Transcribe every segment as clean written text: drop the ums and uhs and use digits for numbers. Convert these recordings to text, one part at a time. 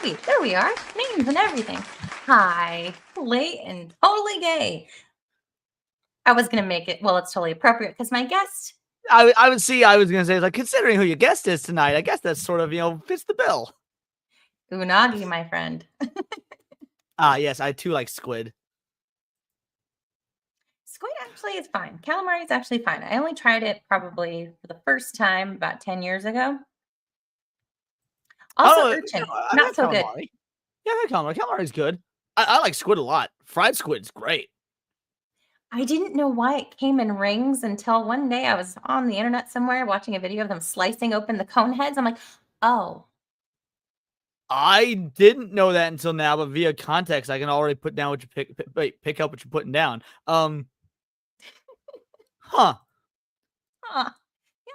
we? There we are. Names and everything. Hi. Late and totally gay. I was going to make it, well, it's totally appropriate because my guest. I would see, I was going to say, like, considering who your guest is tonight, I guess that's sort of, fits the bill. Unagi, my friend. Yes, I too like squid. Squid actually is fine. Calamari is actually fine. I only tried it probably for the first time about 10 years ago. Also, urchin, not so good. Yeah, calamari. Calamari is good. I like squid a lot. Fried squid's great. I didn't know why it came in rings until one day I was on the internet somewhere watching a video of them slicing open the cone heads. I'm like, oh. I didn't know that until now, but via context, I can already put down what you pick up what you're putting down. Huh. Yeah,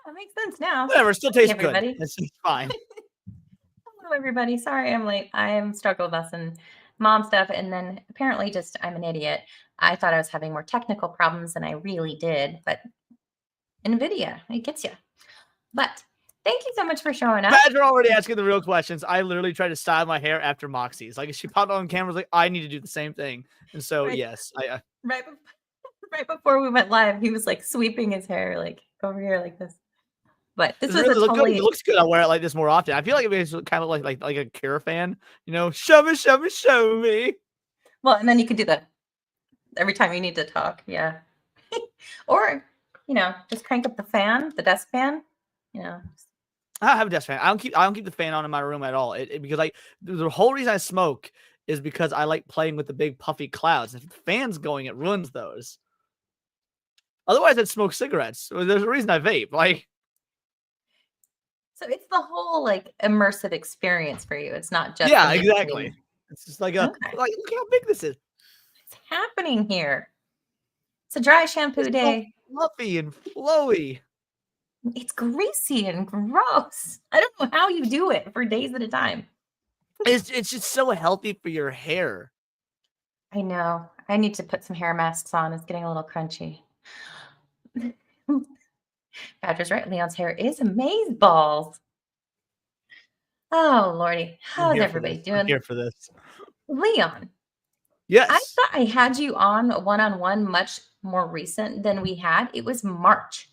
it makes sense now. Whatever, still tastes good. It's fine. Hello, everybody. Sorry I'm late. I am struggle busing mom stuff, and then apparently just I'm an idiot. I thought I was having more technical problems than I really did, but NVIDIA, it gets you. But thank you so much for showing up. Badger already asking the real questions. I literally tried to style my hair after Moxie's. Like, she popped on camera, like, I need to do the same thing. And so, yes. Right before we went live, he was, like, sweeping his hair, like, over here like this. But this was really totally... It looks good. I'll wear it like this more often. I feel like it's kind of like a Cure fan. Show me, show me, show me. Well, and then you could do that every time you need to talk. Yeah. Or, just crank up the fan, the desk fan. I don't have a desk fan. I don't keep the fan on in my room at all. Because the whole reason I smoke is because I like playing with the big puffy clouds. If the fan's going, it ruins those. Otherwise, I'd smoke cigarettes. There's a reason I vape. So it's the whole immersive experience for you. It's not just exactly. It's just like look how big this is. What's happening here? It's a dry shampoo day. Fluffy and flowy. It's greasy and gross. I don't know how you do it for days at a time. It's just so healthy for your hair. I know. I need to put some hair masks on. It's getting a little crunchy. Badger's right. Leon's hair is amazeballs. Oh, Lordy. How's everybody doing? I'm here for this. Leon. Yes. I thought I had you on one-on-one much more recent than we had. It was March.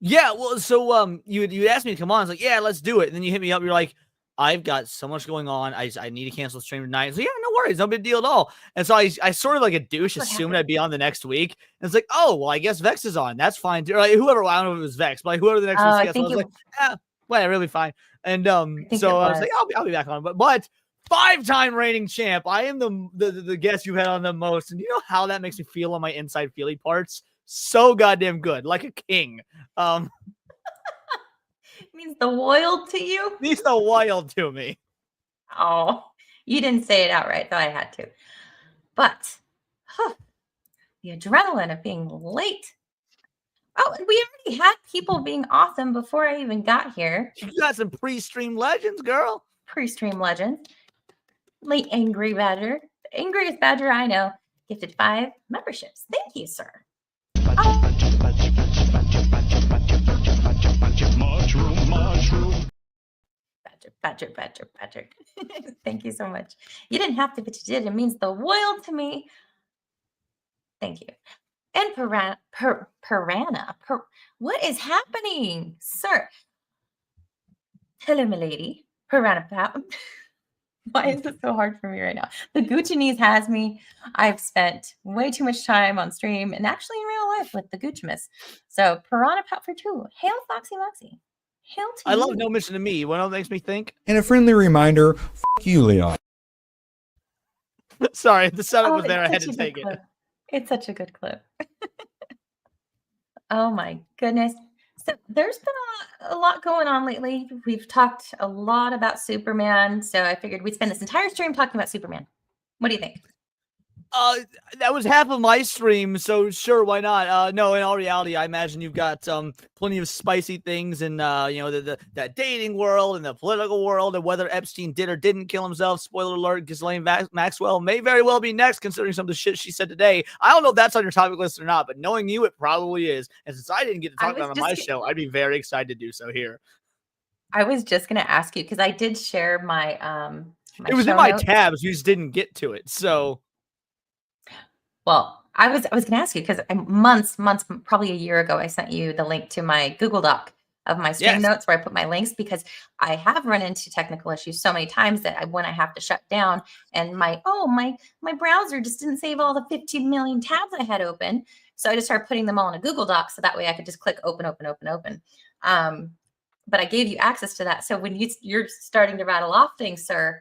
Yeah, well, so you asked me to come on. I was like, yeah, let's do it. And then you hit me up. You're like, I've got so much going on. I need to cancel the stream tonight. I was like, yeah, no worries. No big deal at all. And so I sort of like a douche assumed I'd be on the next week. And it's like, oh, well, I guess Vex is on. That's fine. Or whoever, I don't know if it was Vex, but whoever the next week's guest was, I was like, whatever, it'll be fine. And so I was like, I'll be back on. But 5-time reigning champ. I am the guest you've had on the most. And you know how that makes me feel on my inside feely parts? So goddamn good. Like a king. Means the wild to you? Means the wild to me. Oh, you didn't say it outright, though I had to. But the adrenaline of being late. Oh, and we already had people being awesome before I even got here. You got some pre-stream legends, girl. Pre-stream legends. Late Angry Badger. The angriest badger I know. Gifted 5 memberships. Thank you, sir. Badger. Thank you so much. You didn't have to, but you did. It means the world to me. Thank you. And Piranha. What is happening, sir? Hello, milady. Piranha. Why is it so hard for me right now? The Gucci knees has me. I've spent way too much time on stream and actually in real life with the Gucci miss. So Piranha Pop for 2. Hail Foxy Moxie. Hail to I love no mention to me. What else makes me think? And a friendly reminder, you, Leon. Sorry, the setup was there. I had to take it. It's such a good clip. Oh my goodness. So there's been a lot going on lately. We've talked a lot about Superman. So I figured we'd spend this entire stream talking about Superman. What do you think? That was half of my stream, so sure, why not? No, in all reality, I imagine you've got plenty of spicy things in that dating world and the political world, and whether Epstein did or didn't kill himself. Spoiler alert: Ghislaine Maxwell may very well be next, considering some of the shit she said today. I don't know if that's on your topic list or not, but knowing you, it probably is. And since I didn't get to talk about it on my show, I'd be very excited to do so here. I was just going to ask you, because I did share my It was in show my notes. tabs. You just didn't get to it. So, Well, I was going to ask you because months, probably a year ago, I sent you the link to my Google Doc of my stream yes. notes where I put my links because I have run into technical issues so many times that when I have to shut down and my browser just didn't save all the 15 million tabs I had open. So I just started putting them all in a Google Doc so that way I could just click open. But I gave you access to that. So when you're starting to rattle off things, sir,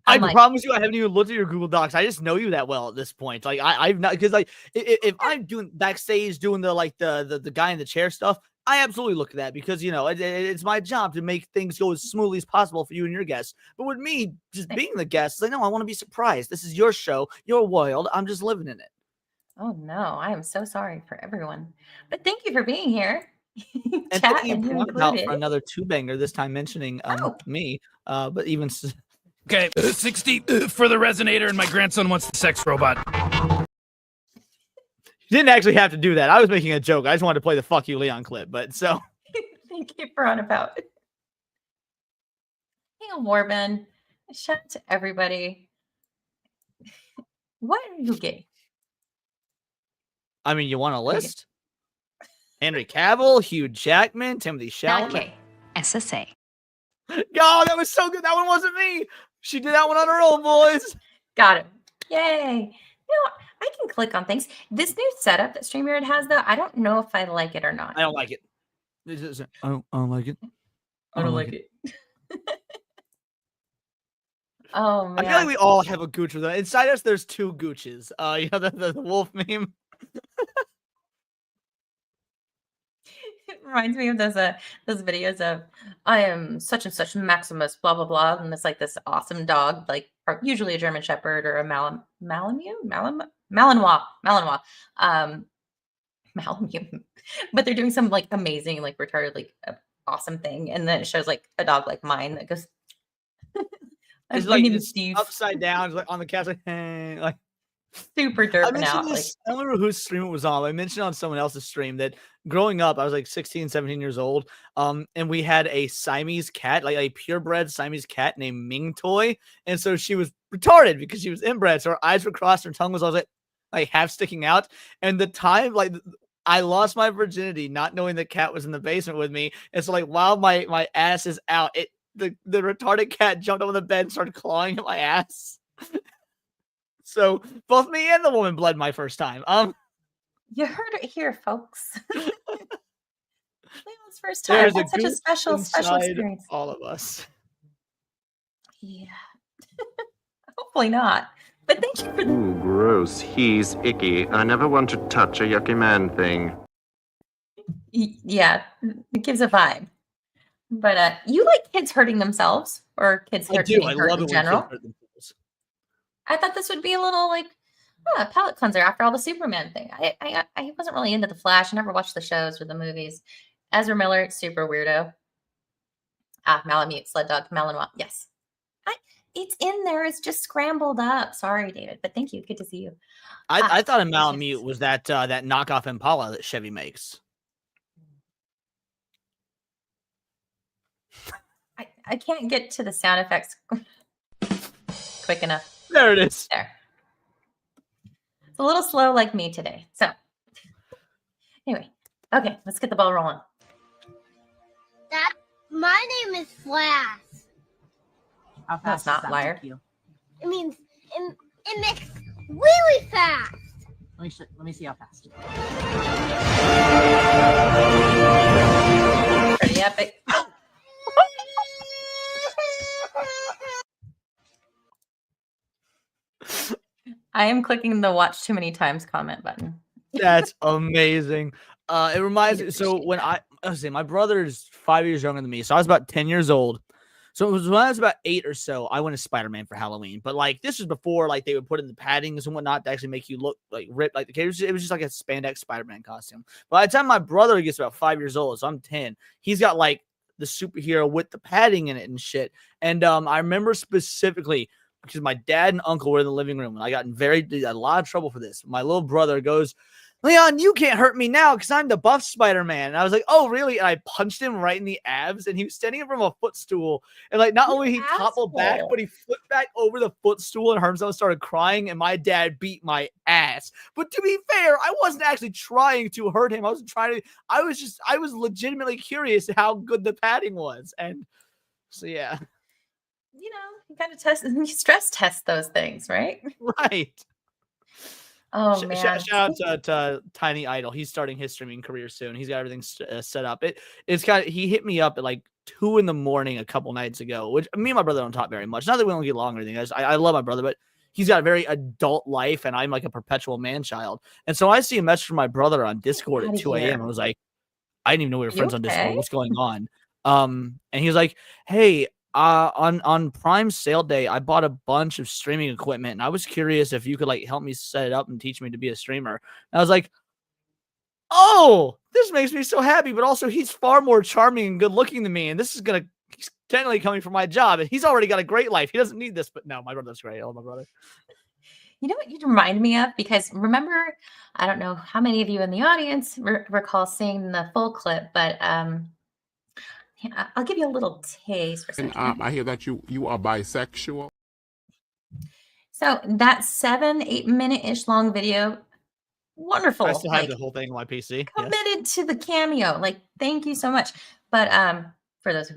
I I'm like, promise you, I haven't even looked at your Google Docs. I just know you that well at this point. Like I've not because like if I'm doing backstage doing the guy in the chair stuff, I absolutely look at that because it's my job to make things go as smoothly as possible for you and your guests. But with me just being the guest, it's like no, I want to be surprised. This is your show, your world. I'm just living in it. oh no, I am so sorry for everyone. But thank you for being here. And Chat thank you and you out for included. another two banger. This time mentioning me, but even. Okay, 60 for the resonator, and my grandson wants the sex robot. You didn't actually have to do that. I was making a joke. I just wanted to play the "fuck you, Leon" clip, but so. Thank you for on about. Hey, Warben. Shout out to everybody. What are you gay? I mean, you want a list? Henry Cavill, Hugh Jackman, Timothy Not Chalamet. gay. SSA. Oh, that was so good. That one wasn't me. She did that one on her own, boys. Got it. Yay. I can click on things. This new setup that StreamYard has, though, I don't know if I like it or not. I don't like it. I don't like it. I don't like it. Oh, man. I feel like we all have a gooch with that. Inside us, there's two gooches. The wolf meme. It reminds me of those videos of I am such and such Maximus, blah blah blah, and it's like this awesome dog, like usually a German Shepherd or a Malinois, Malamute, but they're doing some like amazing, like retarded, like awesome thing, and then it shows like a dog like mine that goes. It's like it's upside down, it's like on the couch, like, hey, like. Super derping out. I don't remember whose stream it was on. I mentioned on someone else's stream that growing up, I was like 16, 17 years old. And we had a Siamese cat, like a purebred Siamese cat named Ming Toy. And so she was retarded because she was inbred. So her eyes were crossed, her tongue was always like half sticking out. And the time, like, I lost my virginity not knowing the cat was in the basement with me. And so, like, while my ass is out, the retarded cat jumped over the bed and started clawing at my ass. So both me and the woman bled my first time. You heard it here, folks. Leon's first time. That's such a special experience. All of us. Yeah. Hopefully not. But thank you for the Ooh, gross. He's icky. I never want to touch a yucky man thing. Yeah, it gives a vibe. But you like kids hurting themselves or kids getting hurt in general? I thought this would be a little like palate cleanser after all the Superman thing. I wasn't really into the Flash. I never watched the shows or the movies. Ezra Miller, super weirdo. Malamute, Sled Dog, Malinois. Yes. It's in there. It's just scrambled up. Sorry, David, but thank you. Good to see you. I thought a Malamute was that knockoff Impala that Chevy makes. I can't get to the sound effects quick enough. There it is. There. It's a little slow like me today. So anyway, okay, let's get the ball rolling. My name is Flash. How fast That's not does that liar. make you? It means it makes really fast. Let me see how fast. Pretty epic. I am clicking the watch too many times comment button. That's amazing. It reminds me. So when I was saying, my brother is 5 years younger than me, so I was about 10 years old. So it was when I was about 8 or so. I went as Spider-Man for Halloween, but like this was before like they would put in the paddings and whatnot to actually make you look like ripped. Like it was just like a spandex Spider-Man costume. By the time my brother gets about 5 years old, so I'm 10, he's got like the superhero with the padding in it and shit. And I remember specifically because my dad and uncle were in the living room, and I got in a lot of trouble for this. My little brother goes, Leon, you can't hurt me now because I'm the buff Spider-Man. And I was like, oh, really? And I punched him right in the abs, and he was standing from a footstool. And like, not only he toppled back, asshole. but he flipped back over the footstool, and Hermzone started crying, and my dad beat my ass. But to be fair, I wasn't actually trying to hurt him. I wasn't trying to. I was legitimately curious how good the padding was. And so, yeah. You know, you kind of you stress test those things, right? Right. Oh man! Shout out to Tiny Idol. He's starting his streaming career soon. He's got everything set up. He hit me up at like 2 a.m. a couple nights ago, which me and my brother don't talk very much. Not that we don't get along or anything. I love my brother, but he's got a very adult life, and I'm like a perpetual man child. And so I see a message from my brother on Discord at 2 a.m. I was like, I didn't even know we were friends on Discord. What's going on? And he was like, hey, on Prime sale day, I bought a bunch of streaming equipment, and I was curious if you could like help me set it up and teach me to be a streamer. And I was like, oh, this makes me so happy, but also he's far more charming and good looking than me, and this is he's technically coming from my job, and he's already got a great life. He doesn't need this, but no, my brother's great. I love my brother. You know what you remind me of? Because remember, I don't know how many of you in the audience recall seeing the full clip, but I'll give you a little taste for a second. And I hear that you are bisexual. So that 7-8 minute-ish long video, wonderful. I still have the whole thing on my PC. Committed to the cameo. Like, thank you so much. But for those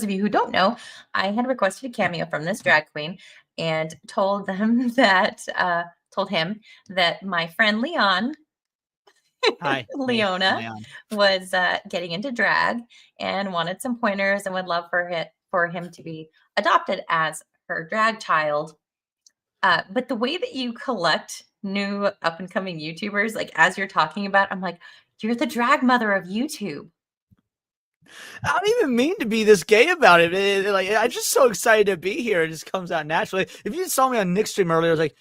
of you who don't know, I had requested a cameo from this drag queen and told him that my friend Leon. Hi, Leona was getting into drag and wanted some pointers and would love for him to be adopted as her drag child. But the way that you collect new up and coming YouTubers, like as you're talking about, I'm like, you're the drag mother of YouTube. I don't even mean to be this gay about it. Like, I'm just so excited to be here. It just comes out naturally. If you saw me on Nick's stream earlier, I was like,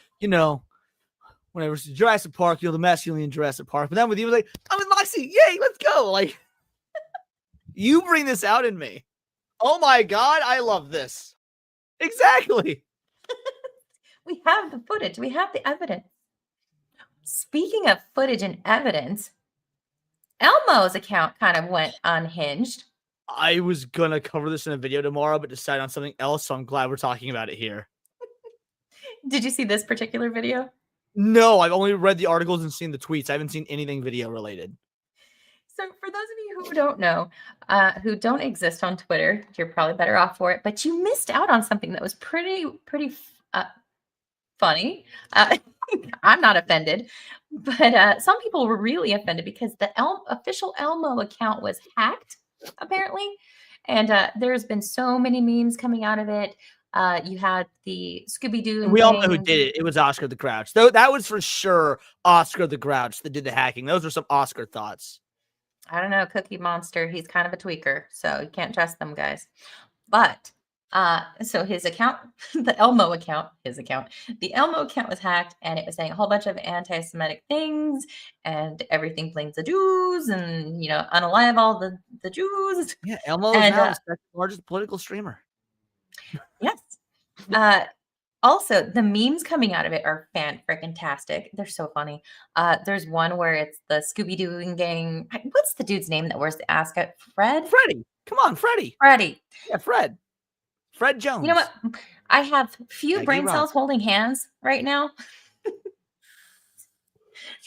when it was Jurassic Park, you're the masculine Jurassic Park. But then with you, like, I'm with Moxie. Yay, let's go. Like, you bring this out in me. Oh my God, I love this. Exactly. We have the footage. We have the evidence. Speaking of footage and evidence, Elmo's account kind of went unhinged. I was going to cover this in a video tomorrow, but decided on something else. So I'm glad we're talking about it here. Did you see this particular video? No, I've only read the articles and seen the tweets. I haven't seen anything video related. So for those of you who don't know, who don't exist on Twitter, you're probably better off for it, but you missed out on something that was pretty funny. I'm not offended, but some people were really offended because the official Elmo account was hacked, apparently. And there's been so many memes coming out of it. You had the Scooby-Doo. We all know who did it. It was Oscar the Grouch. Though that was for sure Oscar the Grouch that did the hacking. Those are some Oscar thoughts. I don't know, Cookie Monster. He's kind of a tweaker, so you can't trust them guys. But so his account, the Elmo account was hacked, and it was saying a whole bunch of anti-Semitic things, and everything blames the Jews, and unalive all the Jews. Yeah, Elmo is now the second largest political streamer. Yes. Also, the memes coming out of it are fan-freaking-tastic. They're so funny. There's one where it's the Scooby-Doo gang. What's the dude's name that wears the ascot? Freddie. Come on, Freddie. Freddie. Yeah, Fred Jones. You know what? I have few brain cells holding hands right now.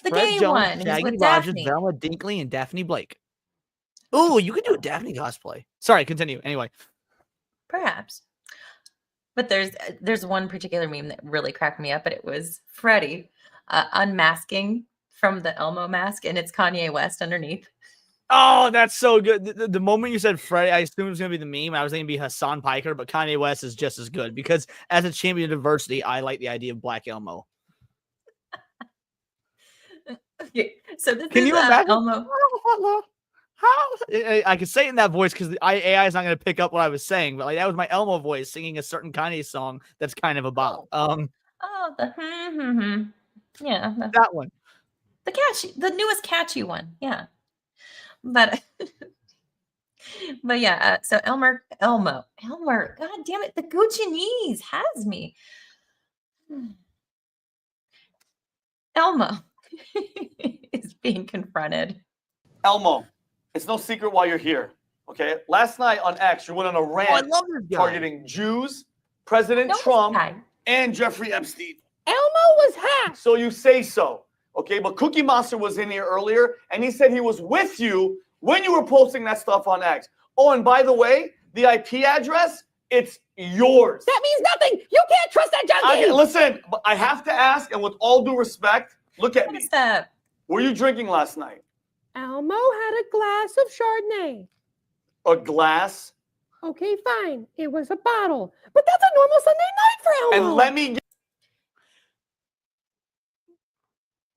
The gay one. He's with Daphne. Velma Dinkley, and Daphne Blake. Oh, you could do a Daphne cosplay. Sorry, continue. Anyway. Perhaps. But there's one particular meme that really cracked me up, but it was Freddie unmasking from the Elmo mask, and it's Kanye West underneath. Oh, that's so good. The moment you said Freddie, I assumed it was going to be the meme. I was thinking it'd be Hassan Piker, but Kanye West is just as good because as a champion of diversity, I like the idea of Black Elmo. Okay, so this Can is you imagine? Elmo. How? I could say it in that voice because the AI is not going to pick up what I was saying, but like that was my Elmo voice singing a certain Kanye song that's kind of a bop. Yeah, that one, the newest catchy one, yeah. But yeah, so Elmo, God damn it, the Gucci knees has me. Elmo is being confronted. Elmo, it's no secret why you're here. Okay, last night on X, you went on a Oh, I rant love this guy. targeting Jews, President No, this Trump, guy. and Jeffrey Epstein. Elmo was hacked. So you say so. Okay, but Cookie Monster was in here earlier, and he said he was with you when you were posting that stuff on X. Oh, and by the way, the IP address, it's yours. That means nothing. You can't trust that junkie. Listen, but I have to ask, and with all due respect, look at What me. is that? Were you drinking last night? Elmo had a glass of Chardonnay. A glass? Okay, fine. It was a bottle. But that's a normal Sunday night for Elmo. And let me get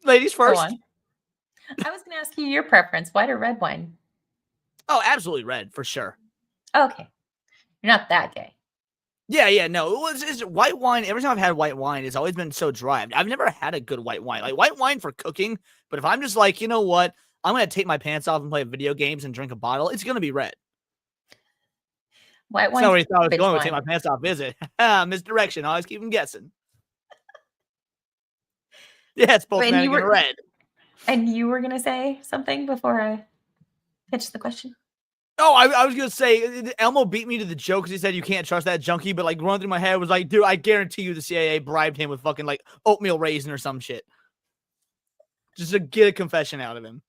Ladies Go first. on. I was going to ask you your preference, white or red wine? Oh, absolutely red for sure. Okay. You're not that gay. Yeah, no. It's white wine. Every time I've had white wine, it's always been so dry. I've never had a good white wine. Like white wine for cooking, but if I'm just like, you know what, I'm gonna take my pants off and play video games and drink a bottle, it's gonna be red. White That's wine. not where you thought I was bitch going wine. with take my pants off, is it? Misdirection. I always keep them guessing. Yeah, it's both Wait, and manic you and were- red. And you were going to say something before I pitched the question? Oh, I was gonna say Elmo beat me to the joke because he said you can't trust that junkie, but like running through my head was like, dude, I guarantee you the CIA bribed him with fucking like oatmeal raisin or some shit. Just to get a confession out of him.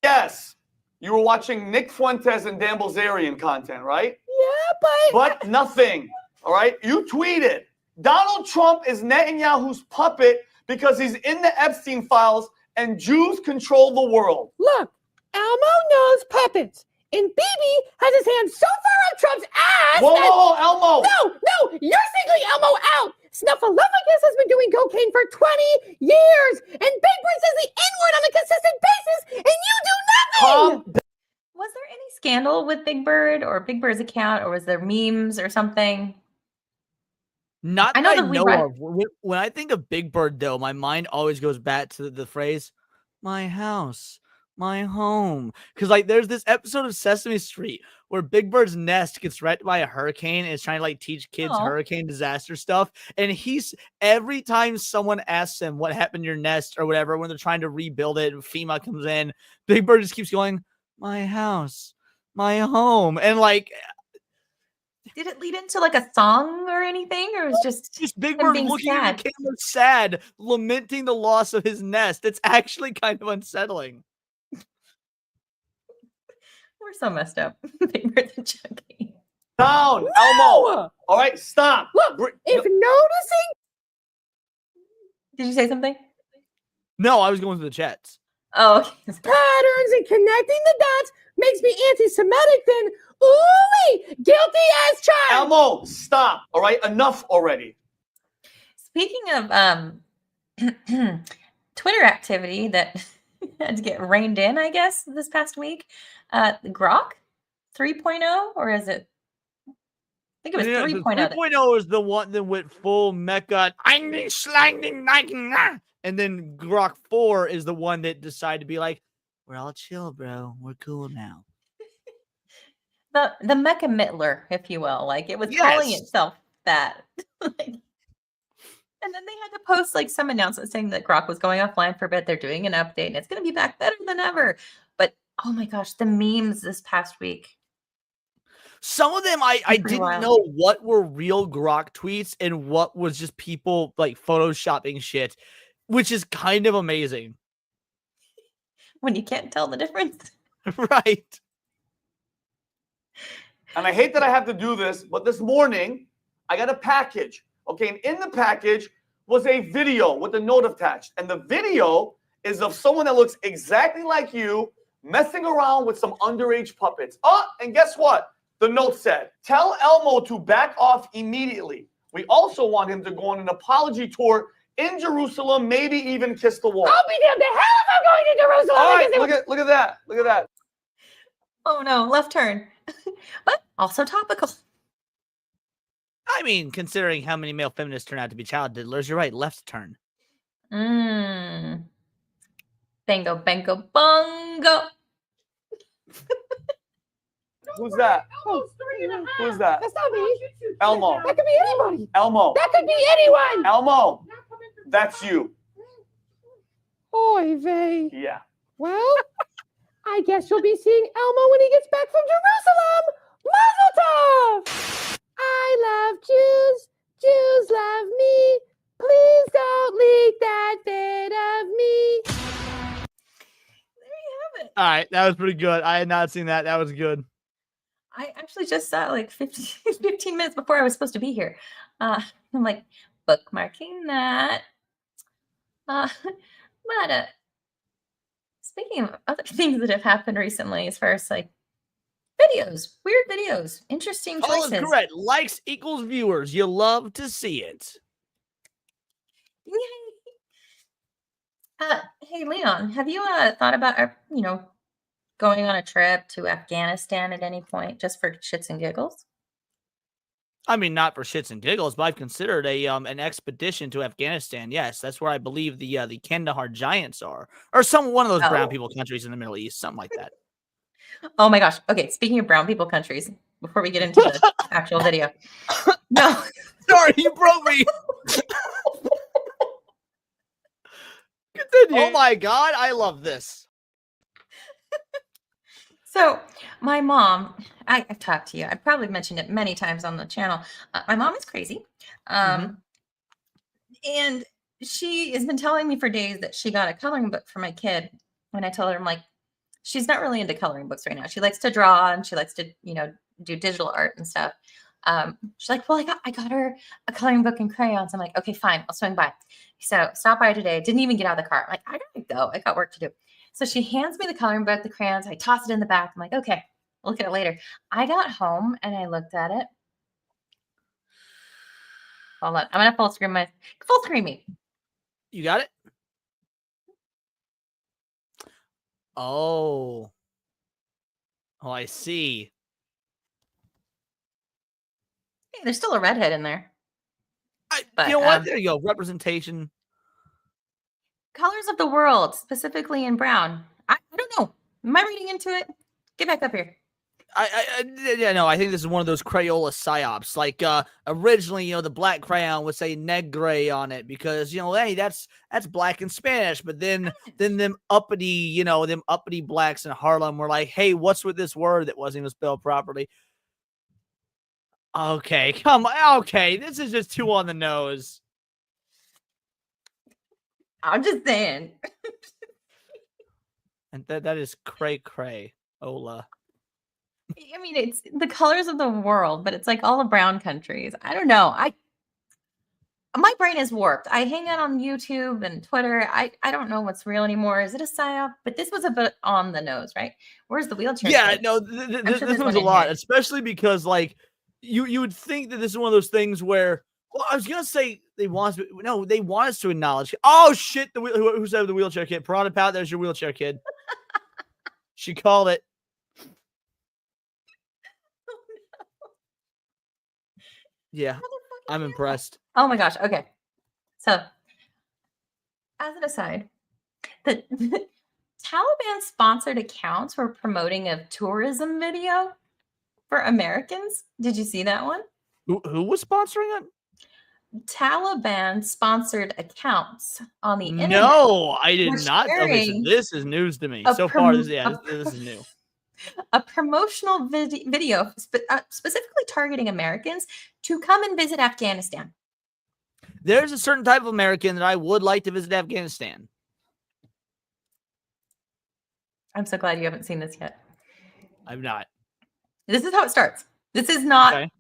yes. You were watching Nick Fuentes and Dan Bilzerian content, right? Yeah, But nothing. All right. You tweeted Donald Trump is Netanyahu's puppet because he's in the Epstein files and Jews control the world. Look, Elmo knows puppets. And Bibi has his hand so far up Trump's ass Whoa, Elmo! No, you're singling Elmo out. Snuffleupagus has been doing cocaine for 20 years. And Big Bird says the N-word on a consistent basis, and you do nothing. Was there any scandal with Big Bird or Big Bird's account, or was there memes or something? Not I know that I that we know read- of. When I think of Big Bird, though, my mind always goes back to the phrase, my house, my home. Because, like, there's this episode of Sesame Street where Big Bird's nest gets wrecked by a hurricane and is trying to, like, teach kids Aw. hurricane disaster stuff. And every time someone asks him what happened to your nest or whatever, when they're trying to rebuild it, and FEMA comes in, Big Bird just keeps going, my house, my home. And, like, Did it lead into like a song or anything, or was just Big him Bird being looking sad? at the camera sad, lamenting the loss of his nest. It's actually kind of unsettling. We're so messed up. Big Bird's a junkie. Down, Elmo. All right, stop. Look, if noticing Did you say something? No, I was going through the chats. Oh, okay. patterns and connecting the dots makes me anti-Semitic, then ooh, guilty as charged. Elmo, stop. All right, enough already. Speaking of Twitter activity that had to get reined in, I guess, this past week, Grok 3.0, or is it? I think it was 3.0. 3.0 is the one that went full mecha. And then Grok 4 is the one that decided to be like, we're all chill, bro. We're cool now. The Mecha Mittler, if you will. Like, it was calling Yes. itself that. Like, and then they had to post like some announcement saying that Grok was going offline for a bit. They're doing an update and it's going to be back better than ever. But oh my gosh, the memes this past week. Some of them I Pretty didn't wild. know what were real Grok tweets and what was just people like photoshopping shit, which is kind of amazing. When you can't tell the difference. Right. And I hate that I have to do this, but this morning I got a package. Okay, and in the package was a video with a note attached. And the video is of someone that looks exactly like you messing around with some underage puppets. Oh, and guess what? The note said, tell Elmo to back off immediately. We also want him to go on an apology tour in Jerusalem, maybe even kiss the wall. I'll be damned to hell if I'm going to Jerusalem. All right, because look at that. Look at that. Oh no, left turn. But also topical. I mean, considering how many male feminists turn out to be child diddlers, you're right. Left turn. Mmm. Bango, bango, bongo. Who's that? Oh, Who's that? that's not me. Elmo. That could be anybody. Elmo. That could be anyone. Elmo. That's you. Oy vey. Yeah. Well, I guess you'll be seeing Elmo when he gets back from Jerusalem. Mazel tov! I love Jews. Jews love me. Please don't leak that bit of me. There you have it. All right, that was pretty good. I had not seen that. That was good. I actually just saw it like 15 minutes before I was supposed to be here. I'm like bookmarking that. But speaking of other things that have happened recently, as far as like videos, weird videos, interesting All is choices. correct. Likes equals viewers. You love to see it. Hey Leon, have you thought about going on a trip to Afghanistan at any point, just for shits and giggles? I mean, not for shits and giggles, but I've considered an expedition to Afghanistan. Yes, that's where I believe the Kandahar Giants are, or one of those brown people countries in the Middle East, something like that. Oh my gosh. Okay, speaking of brown people countries, before we get into the actual video. No. Sorry, you broke me. Continue. Oh my God, I love this. So my mom, I've talked to you. I've probably mentioned it many times on the channel. My mom is crazy. And she has been telling me for days that she got a coloring book for my kid. And I told her, I'm like, she's not really into coloring books right now. She likes to draw and she likes to, do digital art and stuff. She's like, well, I got her a coloring book and crayons. I'm like, okay, fine. I'll swing by. So stop by today. Didn't even get out of the car. I'm like, I gotta go. I got work to do. So she hands me the coloring book, the crayons. I toss it in the back. I'm like, okay, I'll look at it later. I got home and I looked at it. Hold on. I'm gonna full screen me. You got it? Oh, I see. Hey, there's still a redhead in there. You know what? There you go. Representation. Colors of the world, specifically in brown. I don't know. Am I reading into it? Get back up here. I think this is one of those Crayola psyops. Like originally, the black crayon would say negre on it because hey, that's black in Spanish. But then them uppity, them uppity blacks in Harlem were like, hey, what's with this word that wasn't even spelled properly? Okay, come on. Okay, this is just too on the nose. I'm just saying. And that is cray Ola. I mean, it's the colors of the world, but it's like all the brown countries. I don't know. My brain is warped. I hang out on YouTube and Twitter. I don't know what's real anymore. Is it a psyop? But this was a bit on the nose, right? Where's the wheelchair? Yeah, kid? no, this was a lot, especially because like you would think that this is one of those things where, well, I was gonna say they want us to acknowledge. Oh shit! Who said the wheelchair kid? Piranha Pout, there's your wheelchair kid. She called it. Yeah, I'm impressed. Oh my gosh. Okay. So, as an aside, the Taliban sponsored accounts were promoting a tourism video for Americans. Did you see that one? Who was sponsoring it? Taliban sponsored accounts on the internet. No, I did not. Okay, so this is news to me. So far, this is new. A promotional video specifically targeting Americans to come and visit Afghanistan. There's a certain type of American that I would like to visit Afghanistan. I'm so glad you haven't seen this yet. I'm not. This is how it starts. This is not. Okay.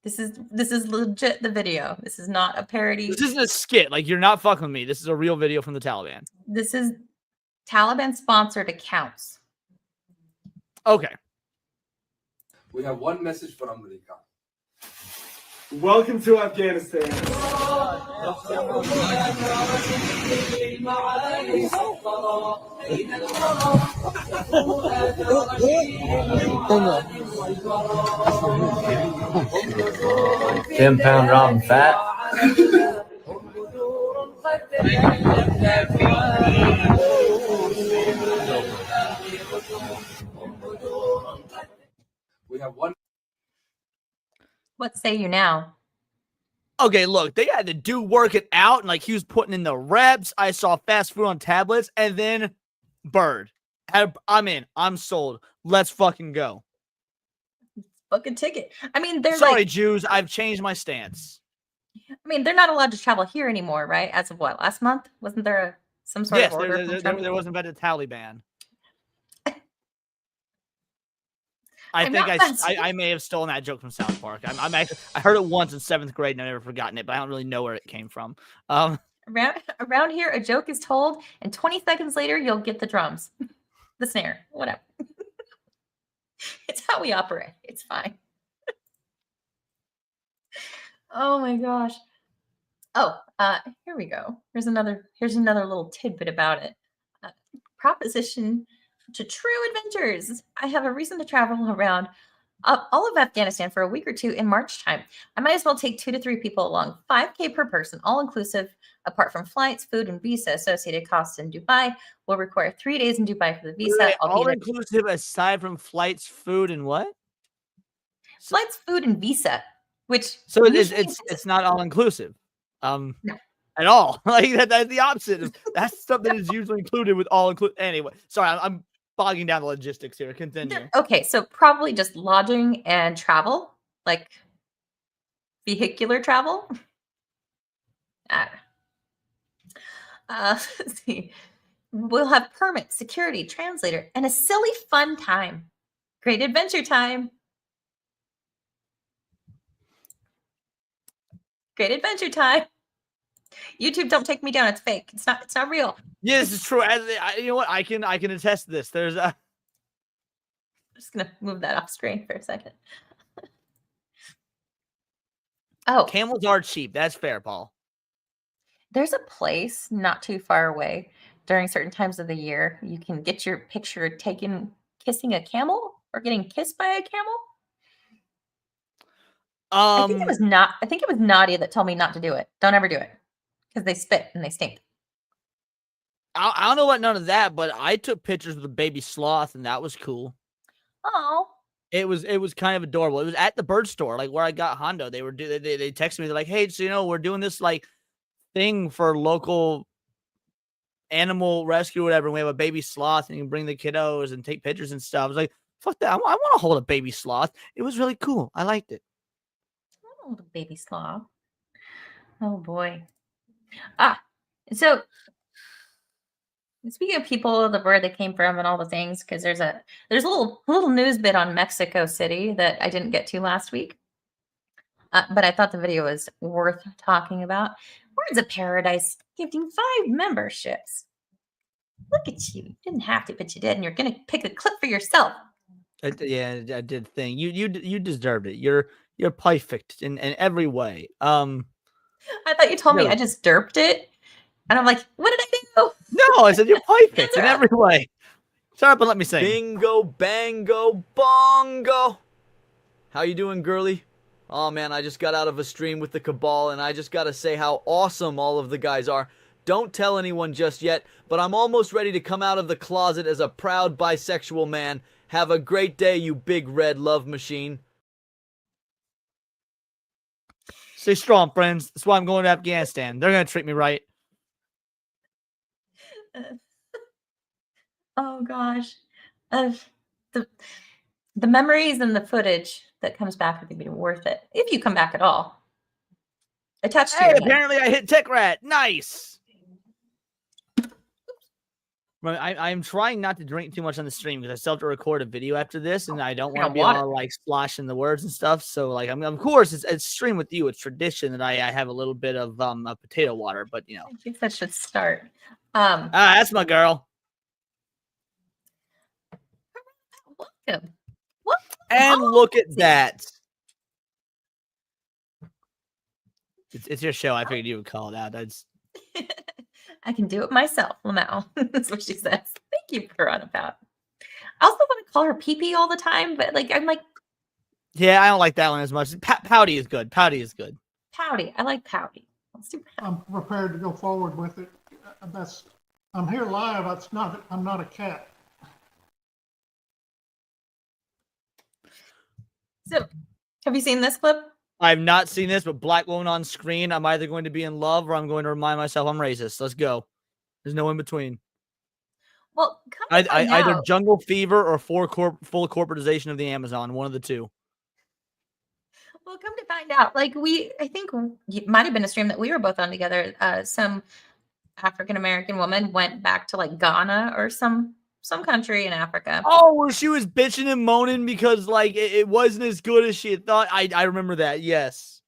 This is legit the video. This is not a parody. This isn't a skit. Like, you're not fucking with me. This is a real video from the Taliban. This is Taliban sponsored accounts. Okay. We have one message for America. Welcome to Afghanistan. £10 round fat. We have one. What say you now? Okay, look, they had to do work it out, and like he was putting in the reps. I saw fast food on tablets, and then Bird. I'm in. I'm sold. Let's fucking go. Book a ticket. I mean, they're Sorry, like, Jews. I've changed my stance. I mean, they're not allowed to travel here anymore, right? As of what, last month? Wasn't there some sort Yes, of order from Trump? there wasn't been a Taliban. I'm not messing. I may have stolen that joke from South Park. I'm actually, I heard it once in 7th grade and I've never forgotten it, but I don't really know where it came from. Around here, a joke is told, and 20 seconds later, you'll get the drums, the snare, whatever. It's how we operate. It's fine. Oh my gosh. Oh, here we go. Here's another little tidbit about it. Proposition to true adventures. I have a reason to travel around all of Afghanistan for a week or two in March time. I might as well take 2 to 3 people along. $5K per person, all inclusive, apart from flights, food, and visa. Associated costs in Dubai will require 3 days in Dubai for the visa. Wait, I'll be all there. inclusive aside from flights, food, and what? Flights, food, and visa. Which So usually it's not all inclusive. No. At all. Like that's the opposite. That's stuff that is usually included with all include. Anyway, sorry, I'm bogging down the logistics here. Continue. Okay, so probably just lodging and travel, like vehicular travel. Let's see. We'll have permits, security, translator, and a silly fun time. Great adventure time. Great adventure time. YouTube, don't take me down. It's fake. It's not real. Yeah, this is true. You know what? I can attest to this. There's a. I'm just gonna move that off screen for a second. Oh, Camels are cheap. That's fair, Paul. there's a place not too far away during certain times of the year. You can get your picture taken kissing a camel or getting kissed by a camel. I think it was Nadia that told me not to do it. Don't ever do it because they spit and they stink. I don't know about none of that, but I took pictures with a baby sloth, and that was cool. Oh, It was kind of adorable. It was at the bird store, like where I got Hondo. They texted me. They're like, "Hey, so you know, we're doing this like thing for local animal rescue, or whatever. And we have a baby sloth, and you can bring the kiddos and take pictures and stuff." I was like, "Fuck that! I want to hold a baby sloth." It was really cool. I liked it. oh, the baby sloth. Oh boy. So speaking of people, where they came from, and all the things, because there's a little news bit on Mexico City that I didn't get to last week, but I thought the video was worth talking about. Words of Paradise giving 5 memberships. Look at you! You didn't have to, but you did, and you're gonna pick a clip for yourself. I did thing. You deserved it. You're perfect in every way. I thought you told me No. I just derped it, and I'm like, what did I do? No, I said you're perfect Answer in up. every way. Shut up and let me sing. Bingo, bango, bongo. How you doing, girly? Oh man, I just got out of a stream with the Cabal, and I just gotta say how awesome all of the guys are. Don't tell anyone just yet, but I'm almost ready to come out of the closet as a proud bisexual man. Have a great day, you big red love machine. Stay strong, friends. That's why I'm going to Afghanistan. They're gonna treat me right. Oh gosh, the memories and the footage that comes back are going to be worth it if you come back at all. Attached to Hey, your head. apparently I hit Tech Rat. Nice. I'm trying not to drink too much on the stream because I still have to record a video after this, and I don't want to be all like splashing the words and stuff. So like, of course, it's stream with you. It's tradition that I have a little bit of a potato water, but you know, I think that should start. that's my girl. Welcome. What? And look at that. It's your show. I figured you would call it out. That's. I can do it myself, Lamau. That's what she says. Thank you for runabout. I also want to call her Pee-Pee all the time, but like I'm like, Yeah, I don't like that one as much. Pouty is good. Pouty is good. Pouty. I like Pouty. Let's do Pouty. I'm prepared to go forward with it. I'm here live. I'm not a cat. So, have you seen this clip? I've not seen this, but black woman on screen. I'm either going to be in love or I'm going to remind myself I'm racist. Let's go. There's no in between. Well, come to find Either out, jungle fever or full corporatization of the Amazon. One of the two. well, come to find out, like I think it might have been a stream that we were both on together. Some African American woman went back to like Ghana or some country in Africa. Oh, where she was bitching and moaning because like it wasn't as good as she had thought. I remember that. Yes.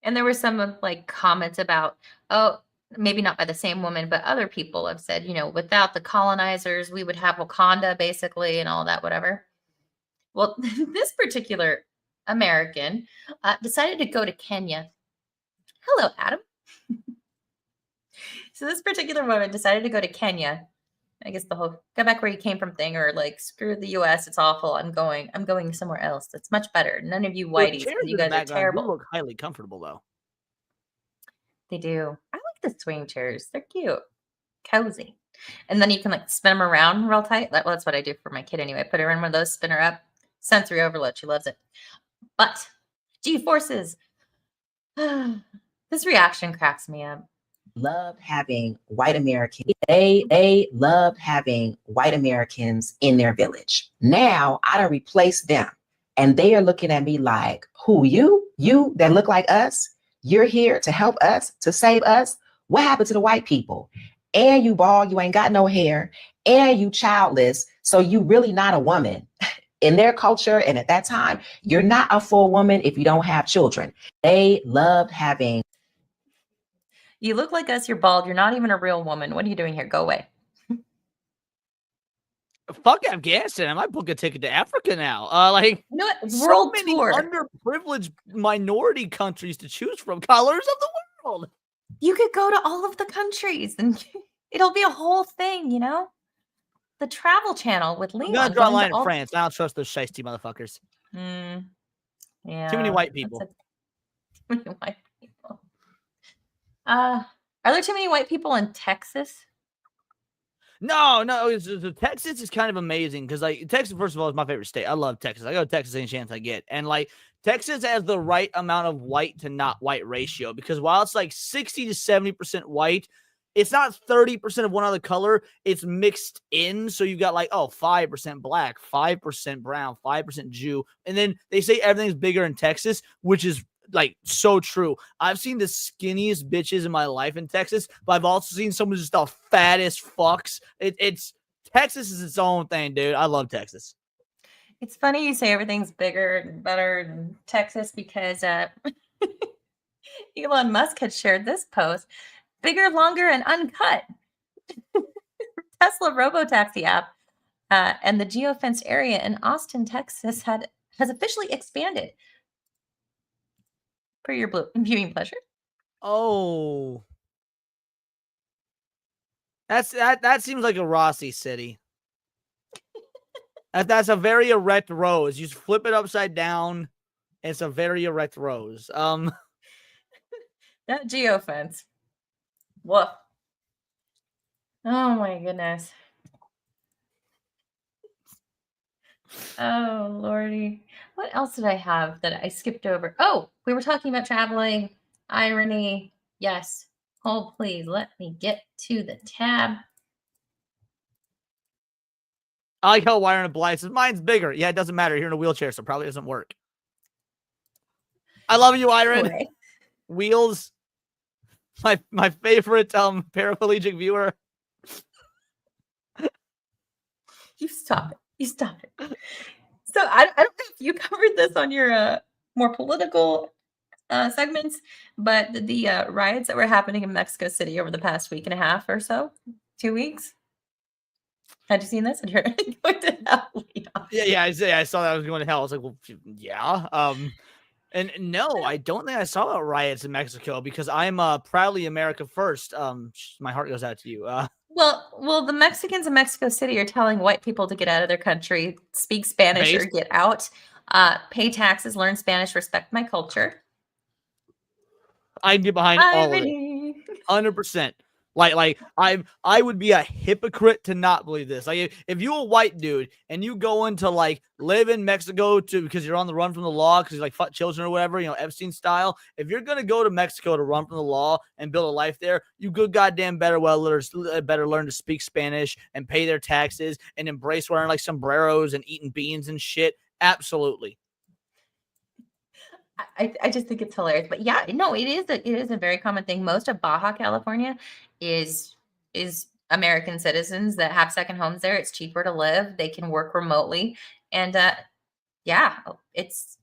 And there were some like comments about, oh, maybe not by the same woman, but other people have said, without the colonizers, we would have Wakanda basically and all that, whatever. Well, this particular American decided to go to Kenya. Hello, Adam. So this particular woman decided to go to Kenya. I guess the whole go back where you came from thing, or like screw the US, it's awful. I'm going somewhere else. That's much better. None of you whiteys, you guys are terrible. Look highly comfortable though. They do. I like the swing chairs. They're cute, cozy, and then you can like spin them around real tight. Well, that's what I do for my kid anyway. Put her in one of those, spin her up. Sensory overload. She loves it. But G-forces. This reaction cracks me up. Loved having white Americans. They loved having white Americans in their village. Now I done replaced them, and they are looking at me like, "Who you? You that look like us? You're here to help us, to save us? What happened to the white people? And you bald, you ain't got no hair, and you childless, so you really not a woman." In their culture and at that time, you're not a full woman if you don't have children. They loved having. You look like us, you're bald, you're not even a real woman. What are you doing here? Go away. Fuck Afghanistan. I might book a ticket to Africa now. You know what? So World many tour. underprivileged minority countries to choose from. Colors of the world. You could go to all of the countries and it'll be a whole thing, The Travel Channel with Leon. I'm gonna draw a going line to in France. I don't trust those shiesty motherfuckers. Yeah. Too many white people. Too many white people. Are there too many white people in Texas? No. Texas is kind of amazing because, like, Texas, first of all, is my favorite state. I love Texas. I go to Texas any chance I get. And, like, Texas has the right amount of white to not white ratio because while it's like 60 to 70% white, it's not 30% of one other color. It's mixed in. So you've got like, 5% black, 5% brown, 5% Jew. And then they say everything's bigger in Texas, which is like so true. I've seen the skinniest bitches in my life in Texas, but I've also seen some of just the fattest fucks. It's Texas is its own thing, dude. I love Texas. It's funny you say everything's bigger and better in Texas because Elon Musk had shared this post. Bigger, longer, and uncut. Tesla Robotaxi app and the geofenced area in Austin, Texas has officially expanded. For your viewing pleasure. Oh. That seems like a Rossi city. That's a very erect rose. You just flip it upside down. It's a very erect rose. That geofence. Woof. Oh my goodness. Oh Lordy. What else did I have that I skipped over? Oh, we were talking about traveling, irony. Yes. Oh, please let me get to the tab. I like how Wyron Blythe says, mine's bigger. Yeah, it doesn't matter. You're in a wheelchair, so it probably doesn't work. I love you, Iron. Anyway. Wheels. My favorite paraplegic viewer. You stop it. You stop it. So I don't know if you covered this on your more political segments, but the riots that were happening in Mexico City over the past week and a half or so, 2 weeks. Had you seen this? And you're going to hell. Yeah. I saw that I was going to hell. I was like, well, yeah. And no, I don't think I saw about riots in Mexico because I'm proudly America first. My heart goes out to you. Well, the Mexicans in Mexico City are telling white people to get out of their country, speak Spanish or get out, pay taxes, learn Spanish, respect my culture. I'd get behind all of it. 100%. I would be a hypocrite to not believe this. Like if you a white dude and you go into like live in Mexico because you're on the run from the law because you like fuck children or whatever, Epstein style. If you're gonna go to Mexico to run from the law and build a life there, you good goddamn better learn to speak Spanish and pay their taxes and embrace wearing like sombreros and eating beans and shit. Absolutely. I just think it's hilarious. But yeah, no, it is a very common thing. Most of Baja California is American citizens that have second homes there. It's cheaper to live. They can work remotely. And yeah, there's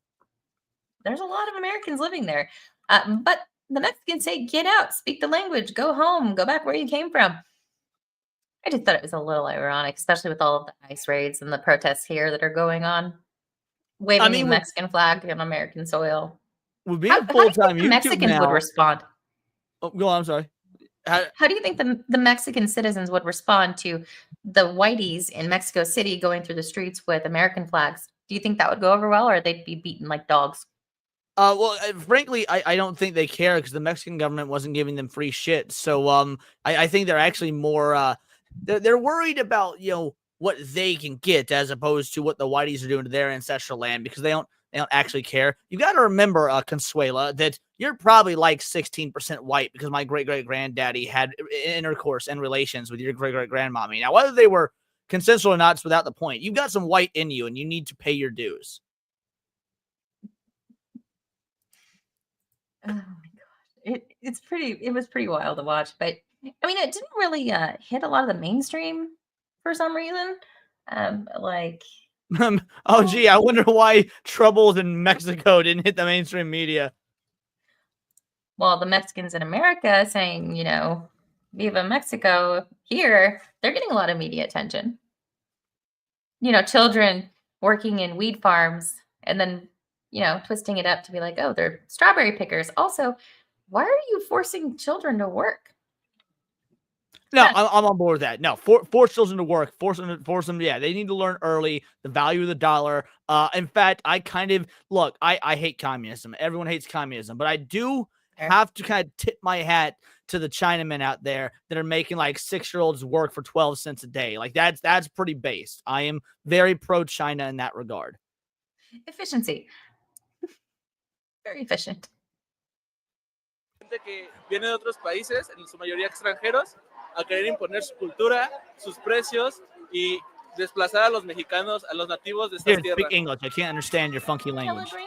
a lot of Americans living there. But the Mexicans say, get out, speak the language, go home, go back where you came from. I just thought it was a little ironic, especially with all of the ICE raids and the protests here that are going on. Waving the Mexican flag on American soil. Would be a full-time YouTube Mexicans now. would respond. Oh, go on. I'm sorry. How do you think the Mexican citizens would respond to the whiteys in Mexico City going through the streets with American flags? Do you think that would go over well, or they'd be beaten like dogs? Well, frankly, I don't think they care because the Mexican government wasn't giving them free shit. So, I think they're actually more, they're worried about, what they can get as opposed to what the whiteys are doing to their ancestral land because they don't actually care. You got to remember, Consuela, that you're probably like 16% white because my great-great-granddaddy had intercourse and relations with your great-great-grandmommy. Now, whether they were consensual or not is without the point. You've got some white in you and you need to pay your dues. Oh my gosh. It was pretty wild to watch, but I mean, it didn't really hit a lot of the mainstream for some reason. Oh, gee, I wonder why troubles in Mexico didn't hit the mainstream media. Well, the Mexicans in America saying, Viva Mexico here, they're getting a lot of media attention. Children working in weed farms and then, twisting it up to be like, oh, they're strawberry pickers. Also, why are you forcing children to work? No, I'm on board with that. No, force children to work, force them. Yeah, they need to learn early the value of the dollar. In fact, I hate communism. Everyone hates communism, but I do have to kind of tip my hat to the Chinamen out there that are making like 6-year-olds work for 12 cents a day. Like that's pretty based. I am very pro China in that regard. Efficiency. Very efficient. Gente que viene de otros países, en su mayoría extranjeros, a querer imponer su cultura, sus precios y desplazar a los mexicanos, a los nativos de estas tierras. Speak English. I can't understand your funky language. So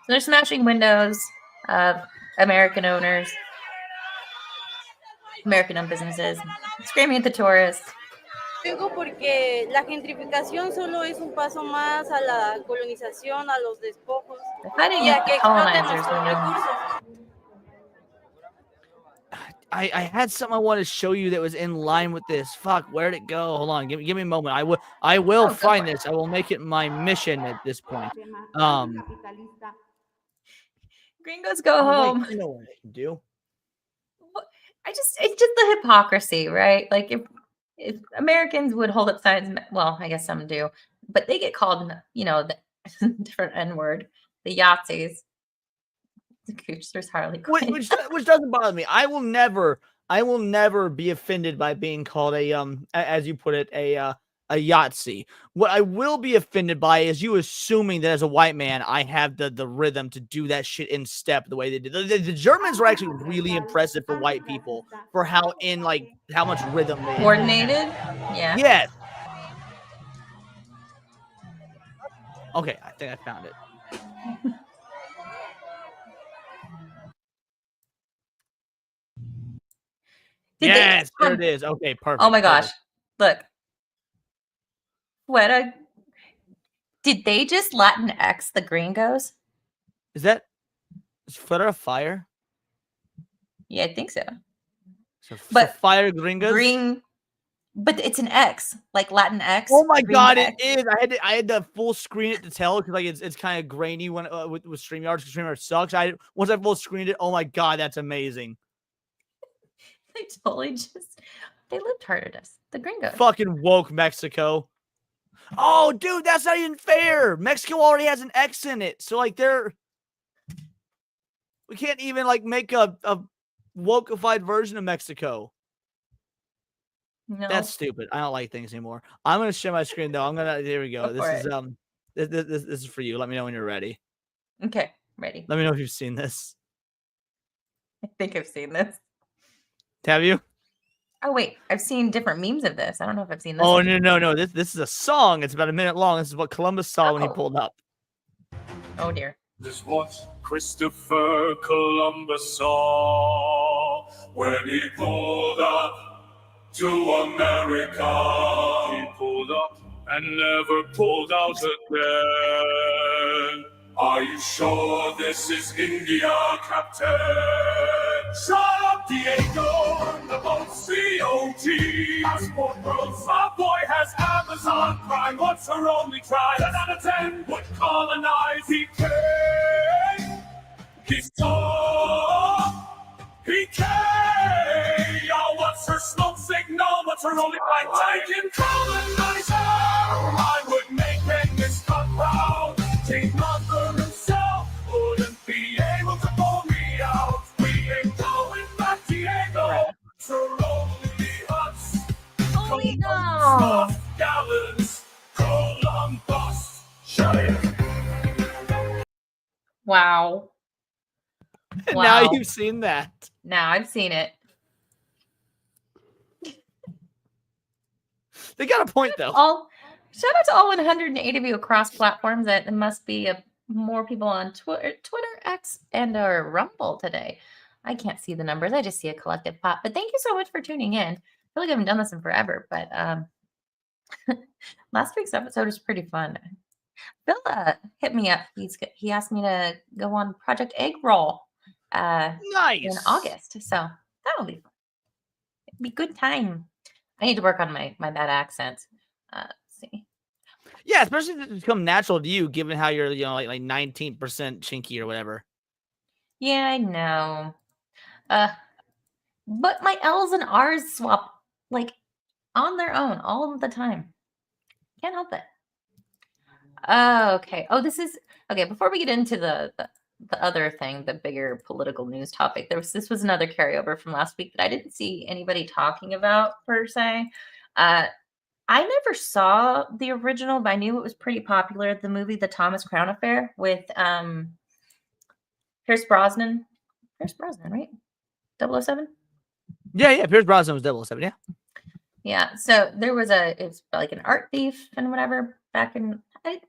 they're smashing windows of American owners, American-owned businesses, screaming at the tourists. Vengo porque la gentrificación solo es un paso más a la colonización, a los despojos y a que exploten nuestros recursos. I had something I wanted to show you that was in line with this. Fuck, where'd it go? Hold on, give me a moment. I will find this. I will make it my mission at this point. Gringos go home. Wait, you know what I can do? It's just the hypocrisy, right? Like if Americans would hold up signs, well, I guess some do, but they get called, the different N-word, the Yahtzees. The Goochsters, Harley Quinn. Which doesn't bother me. I will never be offended by being called a as you put it, a Yahtzee. What I will be offended by is you assuming that as a white man I have the rhythm to do that shit in step the way they did. The Germans were actually really impressive for white people for how much rhythm they coordinated. Yeah. Yes. Okay, I think I found it. Yes, there it is. Okay, perfect. Oh my gosh. Look. Did they just Latin X the Gringos? Is Fuera a fire? Yeah, I think so. But fire Gringos? But it's an X, like Latin X. Oh my god, it is. I had to full screen it to tell because it's kind of grainy when with StreamYard because StreamYard sucks. Once I full screened it, oh my god, that's amazing. They totally they lived hard at us. The Gringos. Fucking woke Mexico. Oh, dude, that's not even fair. Mexico already has an X in it. So, we can't even, make a wokeified version of Mexico. No. That's stupid. I don't like things anymore. I'm gonna share my screen though. There we go. Go This for is it. this is for you. Let me know when you're ready. Okay, ready. Let me know if you've seen this. I think I've seen this. Have you? Oh wait, I've seen different memes of this. I don't know if I've seen this. Oh one. no. This is a song. It's about a minute long. This is what Columbus saw when he Oh. pulled up. Oh dear. This was Christopher Columbus saw when he pulled up to America. He pulled up and never pulled out again. Are you sure this is India, Captain? Shut up, Diego, the boat COG. Passport bros, our boy has Amazon Prime. What's her only try? 10 out of 10 would colonize. He came, he's tall, he came. Y'all, what's her smoke signal? What's her only line? Taking colonizer. I would make Genghis Khan proud. King Mother himself wouldn't be able to pull me out. We ain't going back, Diego. For only us. Only no. Gallons, Columbus. Shut it. Wow. Now you've seen that. Now I've seen it. They got a point though. Shout out to all 108 of you across platforms. That there must be more people on Twitter, X, and Rumble today. I can't see the numbers. I just see a collective pop. But thank you so much for tuning in. I feel like I haven't done this in forever, but last week's episode was pretty fun. Bill hit me up. He asked me to go on Project Egg Roll nice in August. So that'll be fun. It'll be good time. I need to work on my bad accent. Let's see. Yeah, especially if it's become natural to you, given how you're, like 19% chinky or whatever. Yeah, I know. But my L's and R's swap like on their own all of the time. Can't help it. Okay. Oh, this is okay. Before we get into the other thing, the bigger political news topic, this was another carryover from last week that I didn't see anybody talking about per se. I never saw the original, but I knew it was pretty popular. The movie The Thomas Crown Affair with Pierce Brosnan. Pierce Brosnan, right? 007? Yeah. Pierce Brosnan was 007, yeah. Yeah. So there was it's like an art thief and whatever back in I had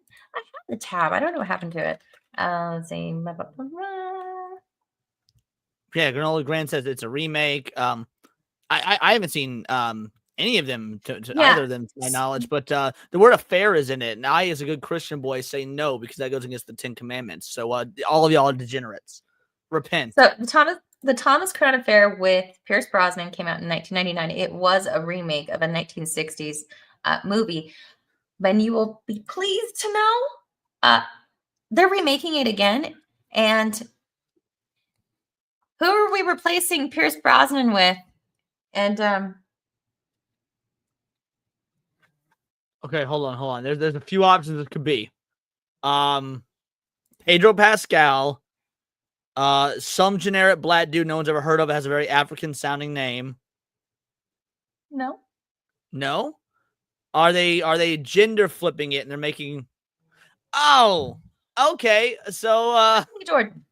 the tab. I don't know what happened to it. Let's see. Yeah, Granola Grand says it's a remake. I haven't seen any of them to either of them to my knowledge, but the word affair is in it, and I, as a good Christian boy, say no because that goes against the 10 Commandments. So all of y'all are degenerates. Repent. So the Thomas Crown Affair with Pierce Brosnan came out in 1999. It was a remake of a 1960s movie. But you will be pleased to know they're remaking it again. And who are we replacing Pierce Brosnan with? And okay, hold on. There's a few options it could be. Pedro Pascal, some generic black dude no one's ever heard of, has a very African sounding name. No. No? Are they gender flipping it and they're making Oh, okay. So Jordan.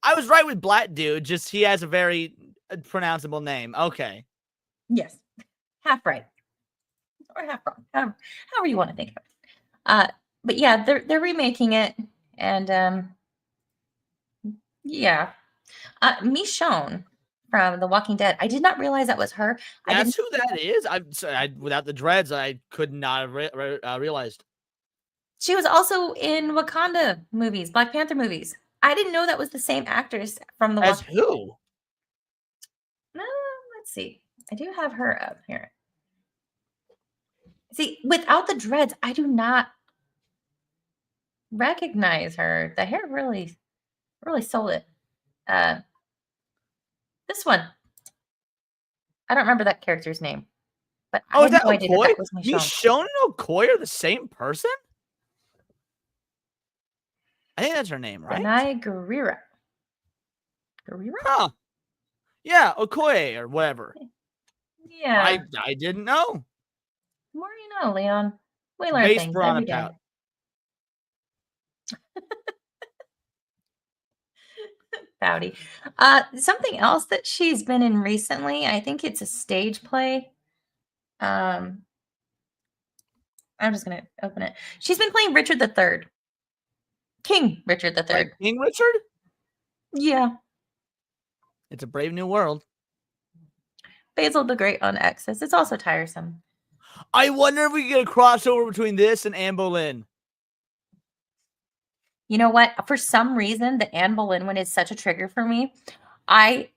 I was right with black dude, just he has a very pronounceable name. Okay. Yes. Half right. Or half wrong. However you want to think of it. But yeah, they're remaking it, and yeah. Michonne from The Walking Dead. I did not realize that was her. That's who that is. Without the dreads, I could not have realized. She was also in Wakanda movies, Black Panther movies. I didn't know that was the same actress from the. As who? Let's see. I do have her up here. See, without the dreads, I do not recognize her. The hair really sold it. This one. I don't remember that character's name. But I had no idea that was Michonne. Michonne and Okoye are the same person? I think that's her name, right? Danai Gurira. Huh. Yeah, Okoye or whatever. Yeah. I didn't know. The more you know, Leon. We learn Base things piranha every day. pout. Pouty. Something else that she's been in recently, I think it's a stage play. I'm just gonna open it. She's been playing Richard III. King Richard III. Like King Richard? Yeah. It's a brave new world. Basil the Great on X's. It's also tiresome. I wonder if we can get a crossover between this and Anne Boleyn. You know what? For some reason, the Anne Boleyn one is such a trigger for me. The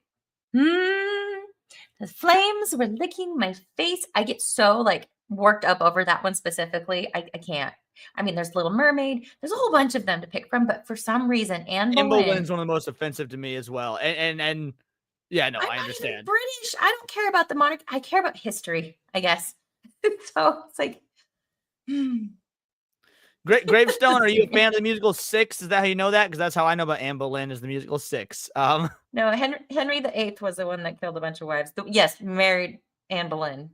flames were licking my face. I get so like worked up over that one specifically. I can't. I mean, there's Little Mermaid. There's a whole bunch of them to pick from, but for some reason, Anne Boleyn's one of the most offensive to me as well. And yeah, no, I understand. British. I don't care about the monarch. I care about history, I guess. So it's like, Gravestone, are you a fan of the musical Six? Is that how you know that? Because that's how I know about Anne Boleyn is the musical Six. No, Henry VIII was the one that killed a bunch of wives. Yes, married Anne Boleyn.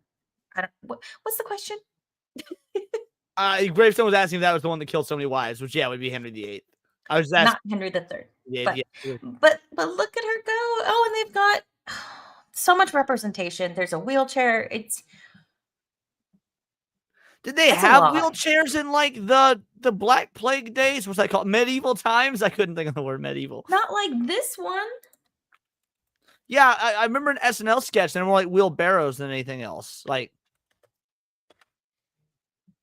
What's the question? Gravestone was asking if that was the one that killed so many wives, which would be Henry VIII. I was asking. Not Henry III. Yeah, but look at her go. Oh, and they've got so much representation. There's a wheelchair. Did they have wheelchairs in like the Black Plague days? What's that called? Medieval times? I couldn't think of the word medieval. Not like this one. Yeah, I remember an SNL sketch. They're more like wheelbarrows than anything else. Like,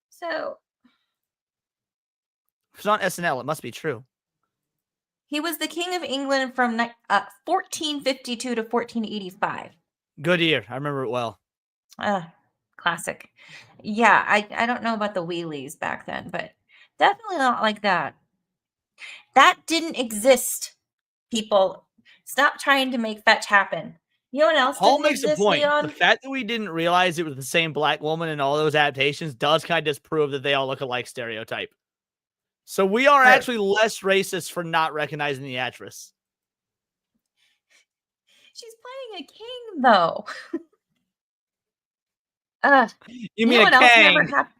so if it's not SNL, it must be true. He was the King of England from 1452 to 1485. Good year. I remember it well. Classic. Yeah, I don't know about the wheelies back then, but definitely not like that. That didn't exist, people. Stop trying to make fetch happen. You know what else Paul didn't makes exist, a point. Leon? The fact that we didn't realize it was the same black woman in all those adaptations does kind of disprove that they all look alike stereotype. So we are actually less racist for not recognizing the actress. She's playing a king, though. You mean know what a else king? never happened?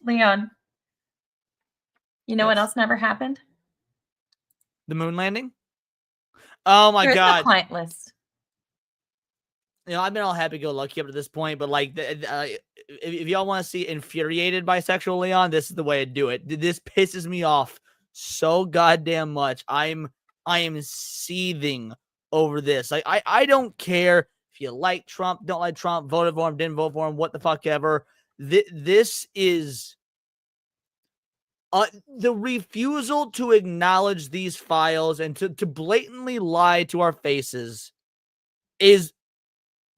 Leon. You know what else never happened? The moon landing? Oh my God. There's no client list. You know, I've been all happy-go-lucky up to this point, but like, if y'all want to see infuriated bisexual Leon, this is the way to do it. This pisses me off so goddamn much. I am seething over this. Like, I don't care if you like Trump, don't like Trump, voted for him, didn't vote for him, what the fuck ever. This is the refusal to acknowledge these files and to blatantly lie to our faces is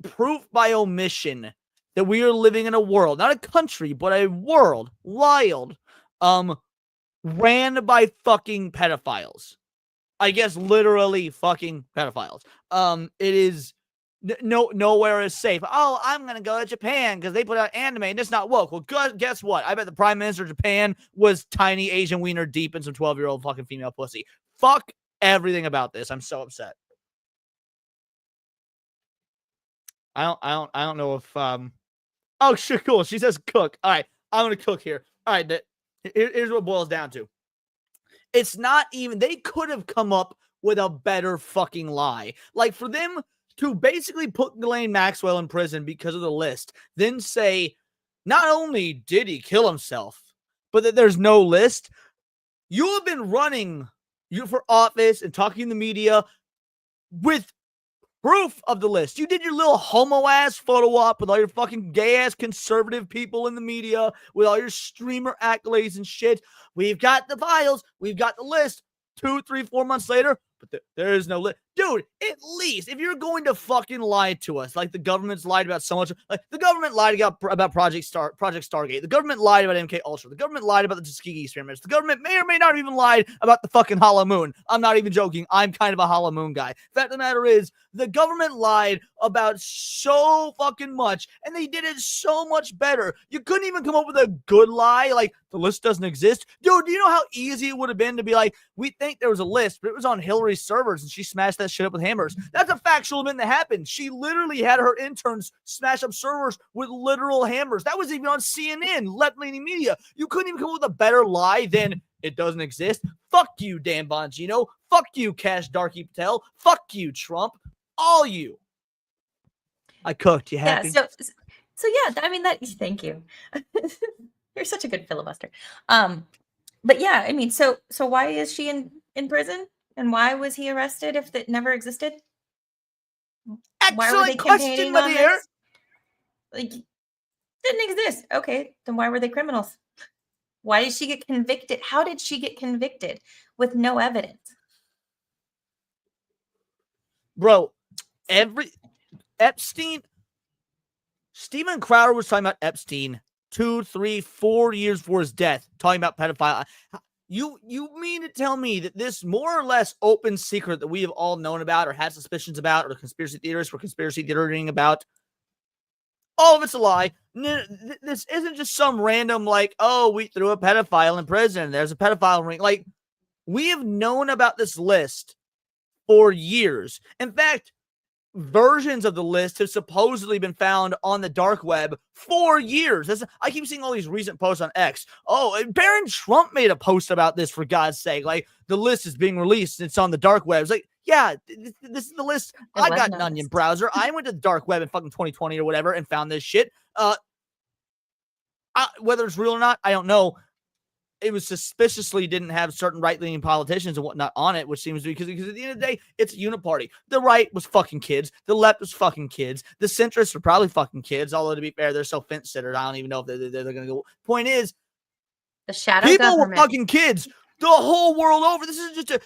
proof by omission that we are living in a world, not a country, but a world, wild, ran by fucking pedophiles. I guess literally fucking pedophiles. It is nowhere is safe. Oh, I'm gonna go to Japan because they put out anime and it's not woke. Well, guess what? I bet the Prime Minister of Japan was tiny Asian wiener deep in some 12-year-old fucking female pussy. Fuck everything about this. I'm so upset. I don't know if oh shit, cool. She says cook. All right, I'm gonna cook here. All right, here's what it boils down to. It's not even, they could have come up with a better fucking lie. Like, for them to basically put Ghislaine Maxwell in prison because of the list, then say, not only did he kill himself, but that there's no list. You have been running for office and talking to the media with proof of the list. You did your little homo-ass photo op with all your fucking gay-ass conservative people in the media, with all your streamer accolades and shit. We've got the files. We've got the list. 2, 3, 4 months later, but there is no list. Dude, at least if you're going to fucking lie to us, like the government's lied about so much, like the government lied about Project Stargate, the government lied about MK Ultra, the government lied about the Tuskegee experiments, the government may or may not have even lied about the fucking Hollow Moon. I'm not even joking. I'm kind of a Hollow Moon guy. Fact of the matter is, the government lied about so fucking much, and they did it so much better. You couldn't even come up with a good lie, like the list doesn't exist. Dude, do you know how easy it would have been to be like, we think there was a list, but it was on Hillary's servers, and she smashed that shit up with hammers. That's a factual event that happened. She literally had her interns smash up servers with literal hammers. That was even on CNN, left-leaning media. You couldn't even come up with a better lie than it doesn't exist. Fuck you, Dan Bongino. Fuck you, Cash Darky Patel. Fuck you, Trump. All you. I cooked. You happy? Yeah, so yeah, I mean that. Thank you. You're such a good filibuster. But yeah, I mean, so why is she in prison, and why was he arrested if that never existed? Why were they campaigning on this? Like, didn't exist. Okay, then why were they criminals? Why did she get convicted? How did she get convicted with no evidence? Bro, Epstein, Steven Crowder was talking about Epstein 2, 3, 4 years before his death, talking about pedophile. You mean to tell me that this more or less open secret that we have all known about or had suspicions about, or conspiracy theorists were conspiracy theorizing about, all of it's a lie? This isn't just some random, like, oh, we threw a pedophile in prison, there's a pedophile ring. Like, we have known about this list for years. In fact, versions of the list have supposedly been found on the dark web for years. I keep seeing all these recent posts on X. Oh, Barron Trump made a post about this, for God's sake. Like, the list is being released. It's on the dark web. It's like, yeah, this is the list. I got an Onion browser. I went to the dark web in fucking 2020 or whatever and found this shit. Whether it's real or not, I don't know. It was suspiciously didn't have certain right-leaning politicians and whatnot on it, which seems to be because at the end of the day, it's a uniparty. The right was fucking kids. The left was fucking kids. The centrists are probably fucking kids, although to be fair, they're so fence-sittered. I don't even know if they're going to go. Point is, the shadow people government. were fucking kids the whole world over. This is just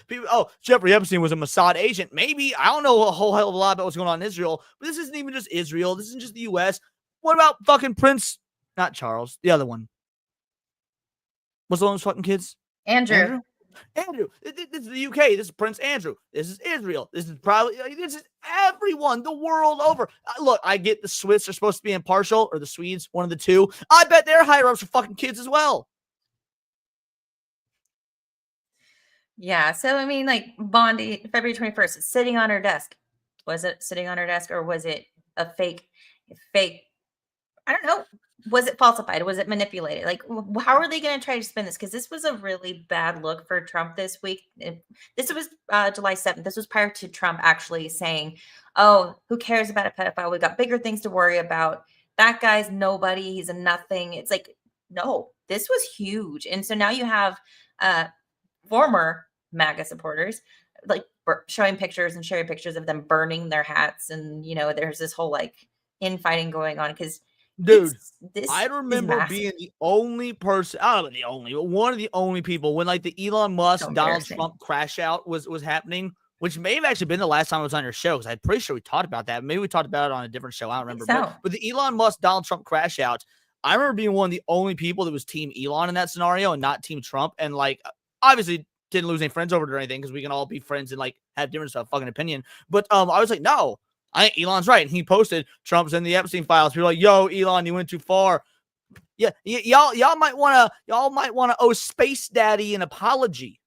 Jeffrey Epstein was a Mossad agent. Maybe. I don't know a whole hell of a lot about what's going on in Israel, but this isn't even just Israel. This isn't just the U.S. What about fucking Prince? Not Charles. The other one. What's the one with fucking kids? Andrew. This is the UK. This is Prince Andrew. This is Israel. This is everyone the world over. Look, I get the Swiss are supposed to be impartial, or the Swedes, one of the two. I bet their higher ups are fucking kids as well. Yeah. So I mean, like, Bondi, February 21st, it's sitting on her desk. Was it sitting on her desk, or was it a fake? I don't know. Was it falsified? Was it manipulated? Like, how are they going to try to spin this? Because this was a really bad look for Trump this week. This was July 7th. This was prior to Trump actually saying, oh, who cares about a pedophile? We got bigger things to worry about. That guy's nobody. He's a nothing. It's like, no, this was huge. And so now you have former MAGA supporters like showing pictures and sharing pictures of them burning their hats. And, you know, there's this whole like infighting going on because dude, I remember being the only person, I don't know the only, but one of the only people when like the Elon Musk, Donald Trump crash out was happening, which may have actually been the last time I was on your show, because I'm pretty sure we talked about that. Maybe we talked about it on a different show. I don't remember. But the Elon Musk, Donald Trump crash out, I remember being one of the only people that was Team Elon in that scenario and not Team Trump. And like, obviously didn't lose any friends over it or anything, because we can all be friends and like have different stuff, fucking opinion. But I was like, no, I think Elon's right. And he posted Trump's in the Epstein files. People are like, yo, Elon, you went too far. Yeah, y'all might want to owe Space Daddy an apology.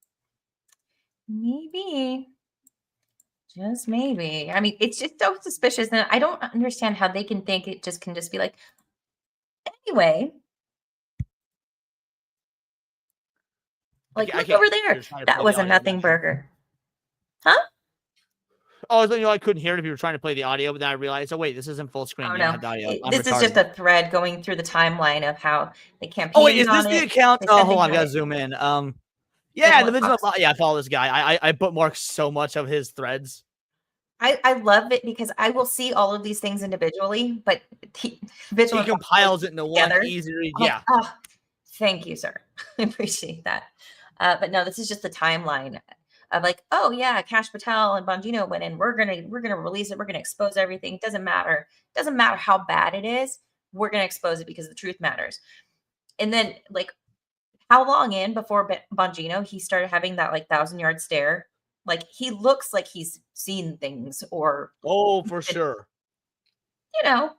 Maybe. Just maybe. I mean, it's just so suspicious. And I don't understand how they can think it can just be like, anyway. Like, look over there. That was a nothing burger. Huh? Oh, I couldn't hear it if you were trying to play the audio, but then I realized, oh, wait, this isn't full screen. Oh, no. This is just a thread going through the timeline of how they campaigned. Oh, wait, is this the account? Oh, hold on, I gotta zoom in. Yeah, I follow this guy. I bookmark so much of his threads. I love it because I will see all of these things individually, but he compiles it into one easy read. Yeah. Thank you, sir. I appreciate that. But no, this is just the timeline of like, oh yeah, Cash Patel and Bongino went in. We're gonna release it. We're gonna expose everything. It doesn't matter. It doesn't matter how bad it is. We're gonna expose it because the truth matters. And then like, how long in before Bongino he started having that like 1,000-yard stare? Like he looks like he's seen things or for sure. You know,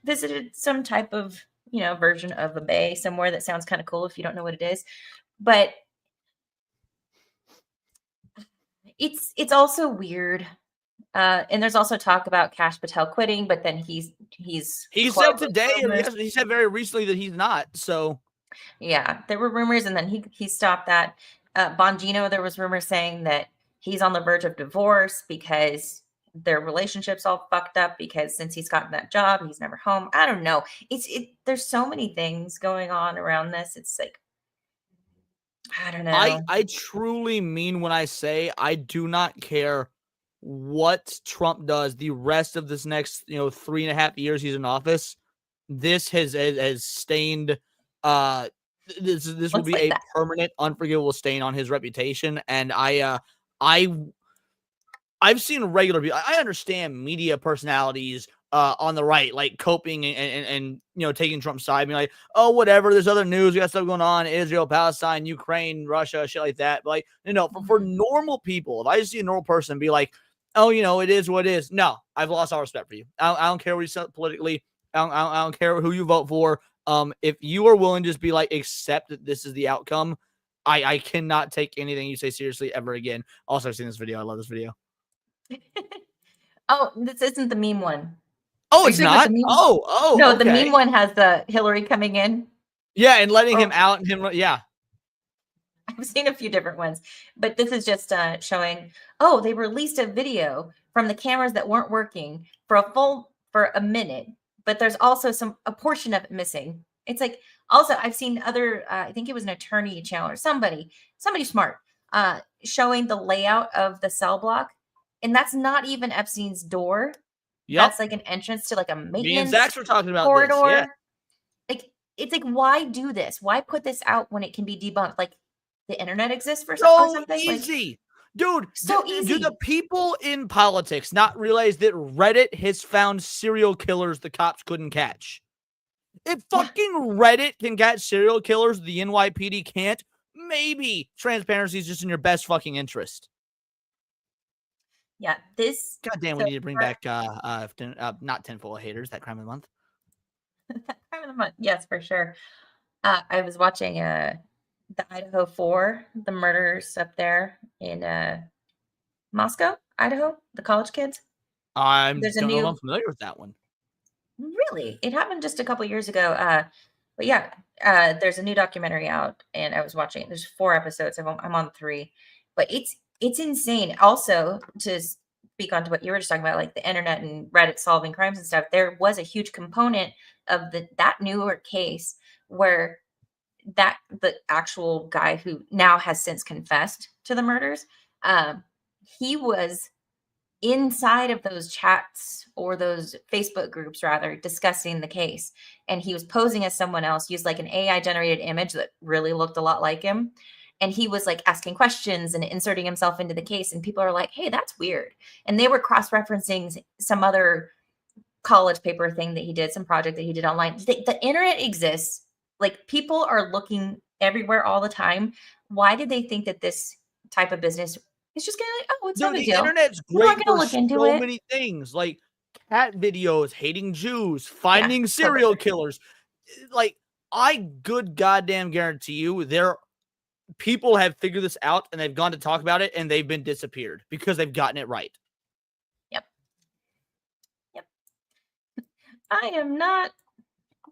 visited some type of version of a bay somewhere that sounds kind of cool if you don't know what it is, but it's also weird. And there's also talk about Cash Patel quitting, but then he said today, and he said very recently that he's not. So yeah, there were rumors, and then he stopped that. Bongino, there was rumors saying that he's on the verge of divorce because their relationship's all fucked up because since he's gotten that job, he's never home. I don't know. There's so many things going on around this. It's like, I don't know. I truly mean when I say I do not care what Trump does the rest of this next 3.5 years he's in office. This has stained this will be a permanent, unforgivable stain on his reputation. And I've seen regular people. I understand media personalities on the right, like coping and taking Trump's side, being like, oh, whatever, there's other news, we got stuff going on, Israel, Palestine, Ukraine, Russia, shit like that. But like, for normal people, if I just see a normal person be like, oh, it is what it is. No, I've lost all respect for you. I don't care what you say politically. I don't care who you vote for. If you are willing to just be like, accept that this is the outcome, I cannot take anything you say seriously ever again. Also, I've seen this video. I love this video. Oh, this isn't the meme one. Oh, it's not? Oh, no, okay. The meme one has the Hillary coming in. Yeah, and letting him out and him, yeah. I've seen a few different ones, but this is just showing, oh, they released a video from the cameras that weren't working for a minute, but there's also a portion of it missing. It's like, also, I've seen other, I think it was an attorney channel or somebody smart, showing the layout of the cell block. And that's not even Epstein's door. Yep. That's like an entrance to like a maintenance Me and Zach were talking about corridor. This, yeah. Like, it's like, why do this? Why put this out when it can be debunked? Like, the internet exists for something? Easy. Like, dude, so easy. Do the people in politics not realize that Reddit has found serial killers the cops couldn't catch? If fucking Reddit can catch serial killers, the NYPD can't. Maybe transparency is just in your best fucking interest. Yeah, this. Goddamn, we need to bring back not Tinfoil Haters, that crime of the month. Crime of the month, yes, for sure. I was watching the Idaho 4, the murders up there in Moscow, Idaho, the college kids. I don't know if I'm familiar with that one. Really? It happened just a couple years ago. But yeah, there's a new documentary out, and I was watching it. There's 4 episodes. I'm on 3, but it's insane. Also, to speak on to what you were just talking about, like the internet and Reddit solving crimes and stuff, there was a huge component of that newer case where the actual guy who now has since confessed to the murders, he was inside of those chats or those Facebook groups rather discussing the case, and he was posing as someone else, used like an AI generated image that really looked a lot like him, and he was like asking questions and inserting himself into the case, and people are like, hey, that's weird. And they were cross-referencing some other college paper thing that he did, some project that he did online. The internet exists. Like, people are looking everywhere all the time. Why did they think that this type of business is just gonna like, oh, it's no big deal? The internet's great for so many things, like cat videos, hating Jews, finding serial killers. Like, I good goddamn guarantee you, people have figured this out and they've gone to talk about it and they've been disappeared because they've gotten it right. Yep. I am not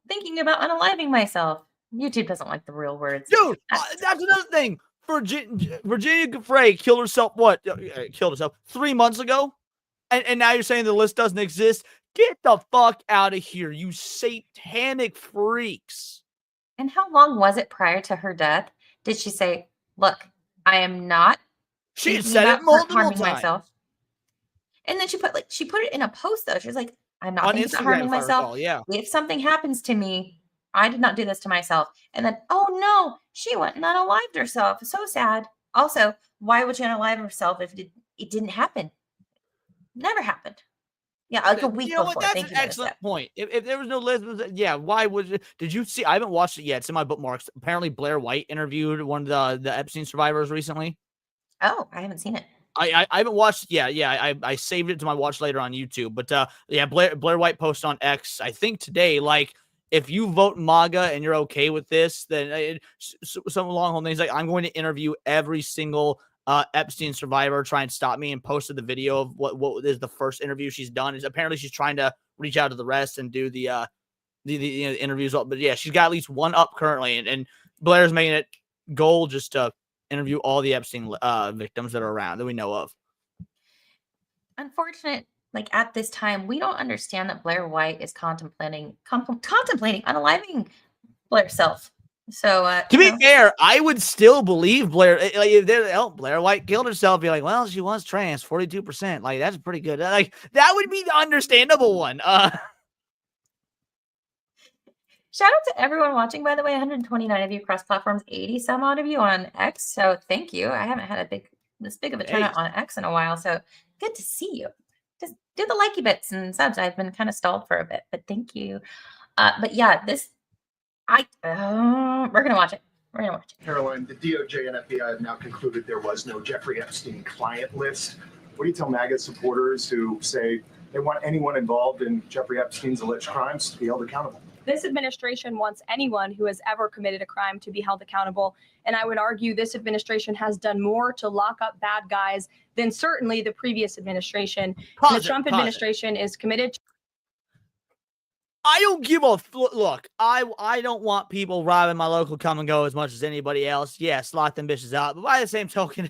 thinking about unaliving myself. YouTube doesn't like the real words. Dude, that's another thing. Virginia Giuffre killed herself, killed herself 3 months ago? And now you're saying the list doesn't exist? Get the fuck out of here, you satanic freaks. And how long was it prior to her death? Did she say, look, I am not She had said it multiple times. Myself. And then she put it in a post though. She was like, I'm not on thinking Instagram, about harming myself. Yeah. If something happens to me, I did not do this to myself. And then, oh no, she went and unalived herself. So sad. Also, why would she unalive herself if it didn't happen? Never happened. Yeah, like a week You know before. what? That's Thank an you, excellent point. If there was no lesbians, yeah, why would you? Did you see? I haven't watched it yet. It's in my bookmarks. Apparently, Blair White interviewed one of the Epstein survivors recently. Oh, I haven't seen it. I haven't watched. Yeah. I saved it to my watch later on YouTube. But yeah, Blair White posted on X, I think today, like, if you vote MAGA and you're okay with this, then some long haul things like, I'm going to interview every single Epstein survivor, try and stop me, and posted the video of what is the first interview she's done. Is apparently she's trying to reach out to the rest and do the interviews. But yeah, she's got at least one up currently, and Blair's making it goal just to interview all the Epstein victims that are around that we know of. Unfortunate, like at this time, we don't understand that Blair White is contemplating unaliving Blair's self. So to be fair, I would still believe Blair. Like, if Blair White killed herself, be like, well, she was trans, 42%. Like, that's pretty good. Like, that would be the understandable one. Shout out to everyone watching, by the way. 129 of you across platforms, 80 some odd of you on X. So thank you. I haven't had this big of a turnout on X in a while. So good to see you. Just do the likey bits and subs. I've been kind of stalled for a bit, but thank you. But yeah, we're gonna watch it. We're gonna watch it. Caroline, the DOJ and FBI have now concluded there was no Jeffrey Epstein client list. What do you tell MAGA supporters who say they want anyone involved in Jeffrey Epstein's alleged crimes to be held accountable? This administration wants anyone who has ever committed a crime to be held accountable. And I would argue this administration has done more to lock up bad guys than certainly the previous administration. And the Trump administration is committed to. I don't give a look. I don't want people robbing my local come and go as much as anybody else. Yes, lock them bitches out. But by the same token,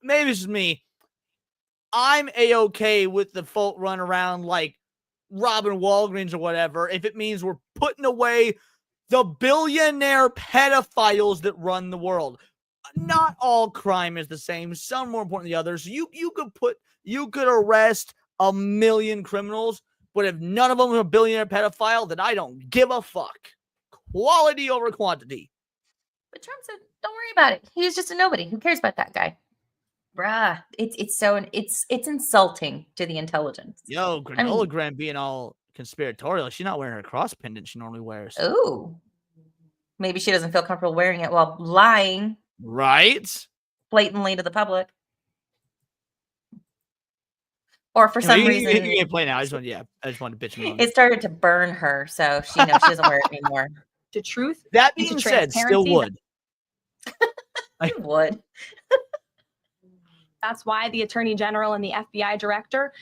maybe it's just me. I'm A-okay with the folk run around like robbing Walgreens or whatever if it means we're putting away the billionaire pedophiles that run the world. Not all crime is the same. Some more important than the others. You could arrest 1 million criminals, but if none of them are a billionaire pedophile, then I don't give a fuck. Quality over quantity. But Trump said, don't worry about it. He's just a nobody. Who cares about that guy? Bruh, it's insulting to the intelligence. Yo, Granola Gram being all conspiratorial. She's not wearing her cross pendant she normally wears. Oh, maybe she doesn't feel comfortable wearing it while lying, right? Blatantly to the public, or for some reason, you can't play now. I just wanted to bitch me. It started to burn her, so she knows she doesn't wear it anymore. To truth. That being said, still would. I would. That's why the Attorney General and the FBI Director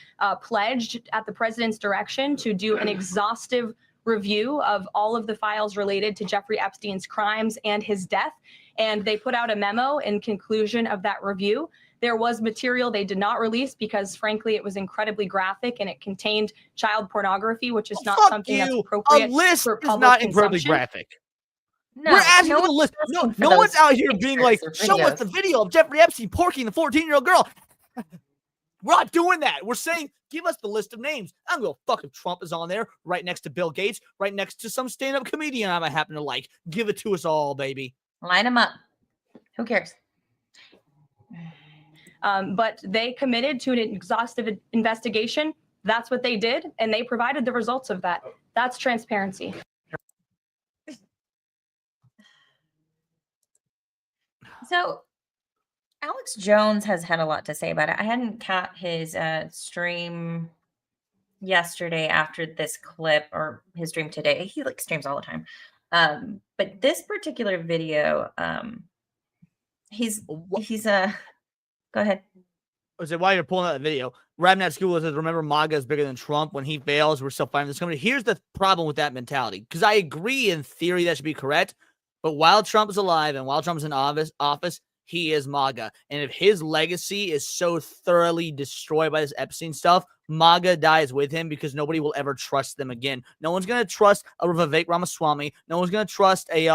pledged at the president's direction to do an exhaustive review of all of the files related to Jeffrey Epstein's crimes and his death. And they put out a memo in conclusion of that review. There was material they did not release because, frankly, it was incredibly graphic and it contained child pornography, which is not something that's appropriate. A list for is public not incredibly consumption. graphic. No, we're asking no for the list. one's No one's out here being like, show us the video of Jeffrey Epstein porking the 14-year-old girl. We're not doing that. We're saying, give us the list of names. I don't give a fuck if Trump is on there right next to Bill Gates, right next to some stand-up comedian I might happen to like. Give it to us all, baby. Line them up. Who cares? But they committed to an exhaustive investigation. That's what they did, and they provided the results of that. That's transparency. So Alex Jones has had a lot to say about it. I hadn't caught his stream yesterday after this clip, or his stream today. He like streams all the time. But this particular video, he's go ahead. I said, while you're pulling out the video, Rabnat School says, remember, MAGA is bigger than Trump. When he fails, we're still fighting this company. Here's the problem with that mentality, because I agree in theory that should be correct. But while Trump is alive and while Trump's in office, he is MAGA. And if his legacy is so thoroughly destroyed by this Epstein stuff, MAGA dies with him because nobody will ever trust them again. No one's going to trust a Vivek Ramaswamy. No one's going to trust a,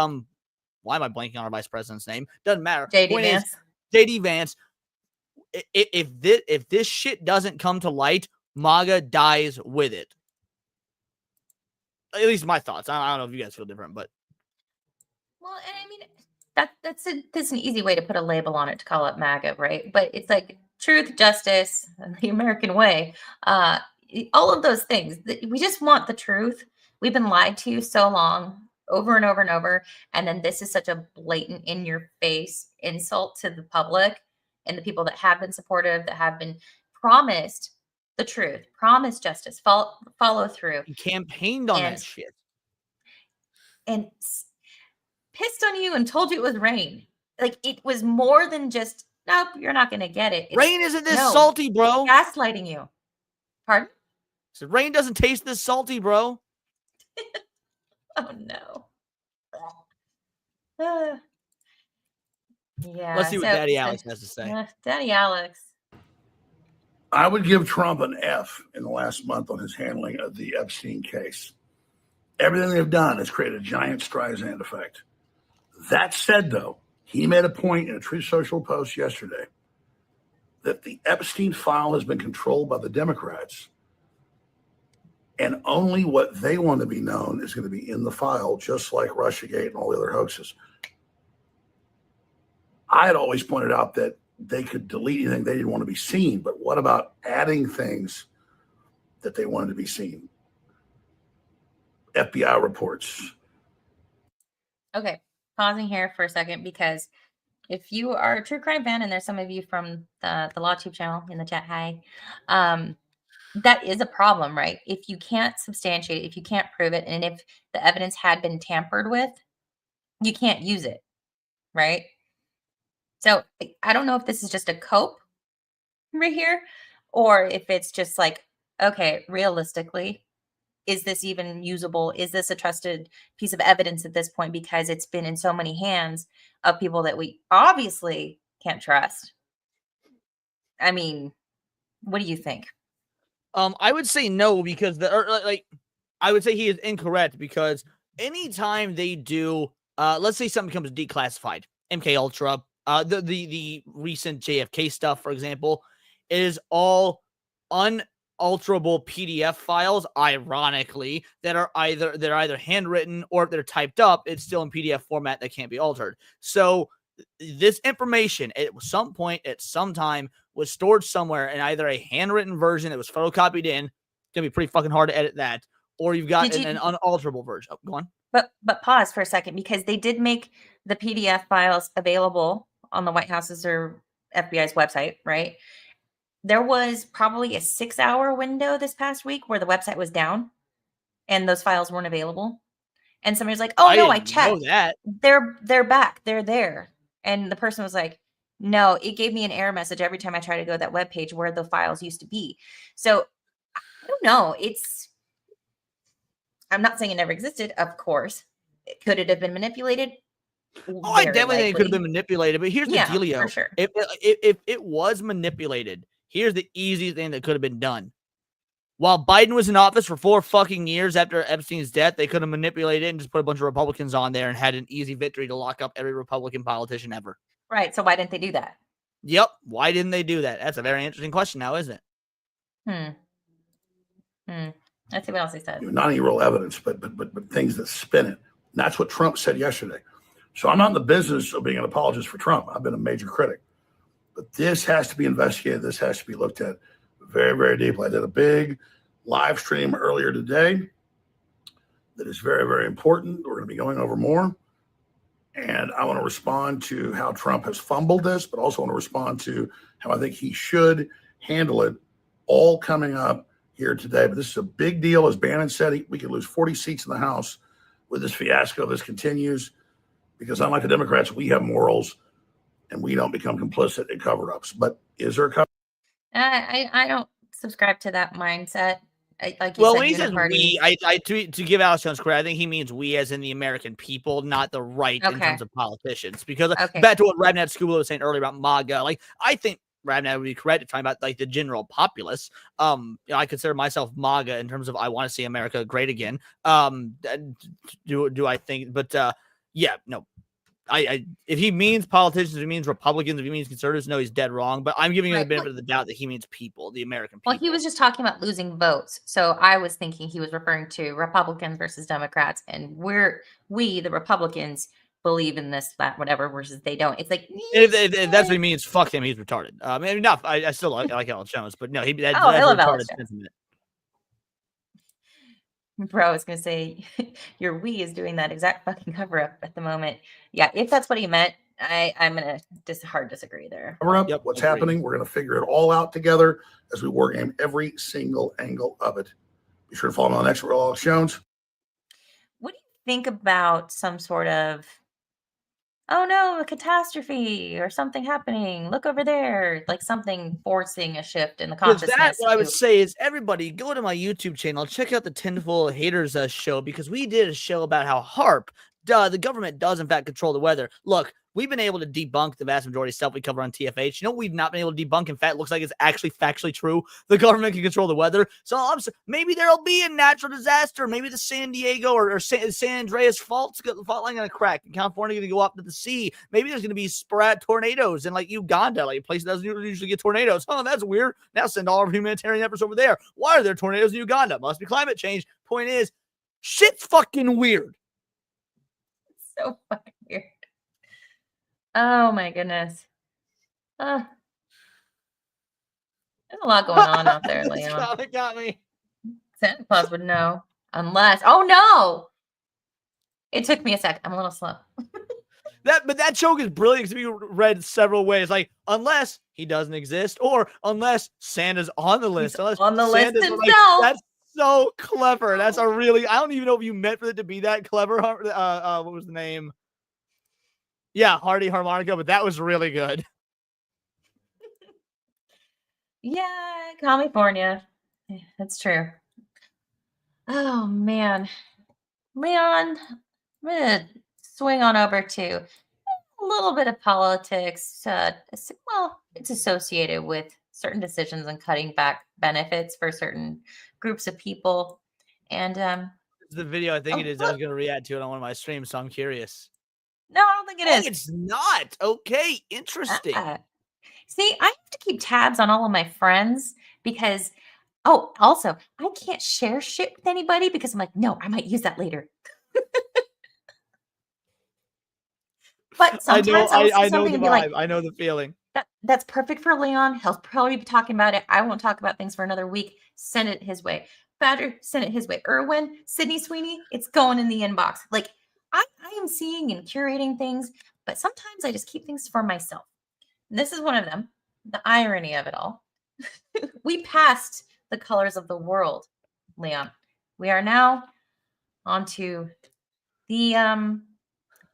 why am I blanking on our vice president's name? Doesn't matter. JD Vance. JD Vance. If this shit doesn't come to light, MAGA dies with it. At least my thoughts. I don't know if you guys feel different, but. Well, and I mean, that's an easy way to put a label on it to call it MAGA, right? But it's like truth, justice, and the American way. All of those things. We just want the truth. We've been lied to so long, over and over and over, and then this is such a blatant, in-your-face insult to the public and the people that have been supportive, that have been promised the truth, promised justice, follow through, He campaigned on that shit, and pissed on you and told you it was rain. Like, it was more than just, nope, you're not going to get it. Rain isn't this salty, bro. Gaslighting you. Pardon? So rain doesn't taste this salty, bro. Oh, no. Yeah. Let's see what Daddy Alex has to say. Daddy Alex. I would give Trump an F in the last month on his handling of the Epstein case. Everything they've done has created a giant Streisand effect. That said, though, he made a point in a Truth Social post yesterday that the Epstein file has been controlled by the Democrats, and only what they want to be known is going to be in the file, just like Russiagate and all the other hoaxes. I had always pointed out that they could delete anything they didn't want to be seen, but what about adding things that they wanted to be seen? FBI reports. Okay, pausing here for a second, because if you are a true crime fan, and there's some of you from the LawTube channel in the chat, hi, that is a problem, right? If you can't substantiate it, if you can't prove it, and if the evidence had been tampered with, you can't use it, right? So I don't know if this is just a cope right here, or if it's just like, okay, realistically, is this even usable? Is this a trusted piece of evidence at this point? Because it's been in so many hands of people that we obviously can't trust. I mean, what do you think? I would say no, because I would say he is incorrect, because anytime they do, let's say something becomes declassified, MK Ultra, the recent JFK stuff, for example, is all unalterable PDF files, ironically, that are either handwritten, or if they're typed up, it's still in PDF format that can't be altered. So this information at some point, at some time, was stored somewhere in either a handwritten version that was photocopied in. It's gonna be pretty fucking hard to edit that, or you've got an unalterable version. Oh, go on. But pause for a second, because they did make the PDF files available on the White House's or FBI's website, right? There was probably a 6-hour window this past week where the website was down and those files weren't available. And somebody's like, "Oh no, I checked. They're back. They're there." And the person was like, "No, it gave me an error message every time I try to go to that web page where the files used to be." So I don't know. I'm not saying it never existed, of course. Could it have been manipulated? Oh, I definitely think it could have been manipulated, but here's the dealio. For sure. If it was manipulated, here's the easiest thing that could have been done. While Biden was in office for 4 fucking years after Epstein's death, they could have manipulated it and just put a bunch of Republicans on there and had an easy victory to lock up every Republican politician ever. Right. So why didn't they do that? Yep. Why didn't they do that? That's a very interesting question now, isn't it? Let's see what else he said. Not any real evidence, but things that spin it. And that's what Trump said yesterday. So I'm not in the business of being an apologist for Trump. I've been a major critic. But this has to be investigated. This has to be looked at very, very deeply. I did a big live stream earlier today that is very, very important. We're going to be going over more. And I want to respond to how Trump has fumbled this, but also want to respond to how I think he should handle it, all coming up here today. But this is a big deal. As Bannon said, we could lose 40 seats in the House with this fiasco. This continues because, unlike the Democrats, we have morals and we don't become complicit in cover-ups. But is there a cover? I don't subscribe to that mindset. Like you well, said, when he says we, to give Alex Jones credit, I think he means we as in the American people, not the right in terms of politicians. Because back to what Rabnat Scuba was saying earlier about MAGA, like I think Rabnat would be correct if talking about like the general populace. I consider myself MAGA in terms of I want to see America great again. Do I think? But yeah, no. If he means politicians, if he means Republicans, if he means conservatives, no, he's dead wrong. But I'm giving him the benefit of the doubt that he means people, the American people. Well, he was just talking about losing votes. So I was thinking he was referring to Republicans versus Democrats. And we, the Republicans, believe in this, that, whatever, versus they don't. It's like, If that's what he means, fuck him. He's retarded. Maybe not. I still like Alex Jones, but no, that's I love a Alex retarded Jones. sentiment. Bro, I was gonna say your Wii is doing that exact fucking cover up at the moment. Yeah, if that's what he meant, I'm gonna hard disagree there. Cover up what's happening. We're going to figure it all out together as we war game every single angle of it. Be sure to follow me on the next Alex Jones. What do you think about some sort of, oh no, a catastrophe or something happening? Look over there, like something forcing a shift in the Because consciousness. what I would say is, everybody go to my YouTube channel, check out the Tinfoil Haters show, because we did a show about how the government does in fact control the weather. Look, we've been able to debunk the vast majority of stuff we cover on TFH. You know what we've not been able to debunk? In fact, it looks like it's actually factually true. The government can control the weather. So maybe there'll be a natural disaster. Maybe the San Diego or San Andreas fault line going to crack. And California going to go up to the sea. Maybe there's going to be sporadic tornadoes in like Uganda, like a place that doesn't usually get tornadoes. Oh, that's weird. Now send all our humanitarian efforts over there. Why are there tornadoes in Uganda? Must be climate change. Point is, shit's fucking weird. So fucking weird. Oh my goodness. There's a lot going on out there, Leon. It got me. Santa Claus would know. Unless, oh no! It took me a sec. I'm a little slow. But that joke is brilliant to be read several ways. Like, unless he doesn't exist, or unless Santa's on the list. Unless on the list himself. That's so clever. That's a really, I don't even know if you meant for it to be that clever. What was the name? Yeah, Hardy Harmonica, but that was really good. Yeah, California. That's true. Oh man. Leon, I'm gonna swing on over to a little bit of politics. Well, it's associated with certain decisions and cutting back benefits for certain groups of people. And the video, I think it is. I was going to react to it on one of my streams, so I'm curious. No, I don't think it is. It's not. Okay, interesting. See, I have to keep tabs on all of my friends because, also, I can't share shit with anybody because I'm like, no, I might use that later. But sometimes I know the and vibe. be like, I know the feeling. That's perfect for Leon. He'll probably be talking about it. I won't talk about things for another week. Send it his way. Badger, send it his way. Irwin, Sydney Sweeney, it's going in the inbox. Like, I am seeing and curating things, but sometimes I just keep things for myself. And this is one of them. The irony of it all. We passed the colors of the world, Leon. We are now onto the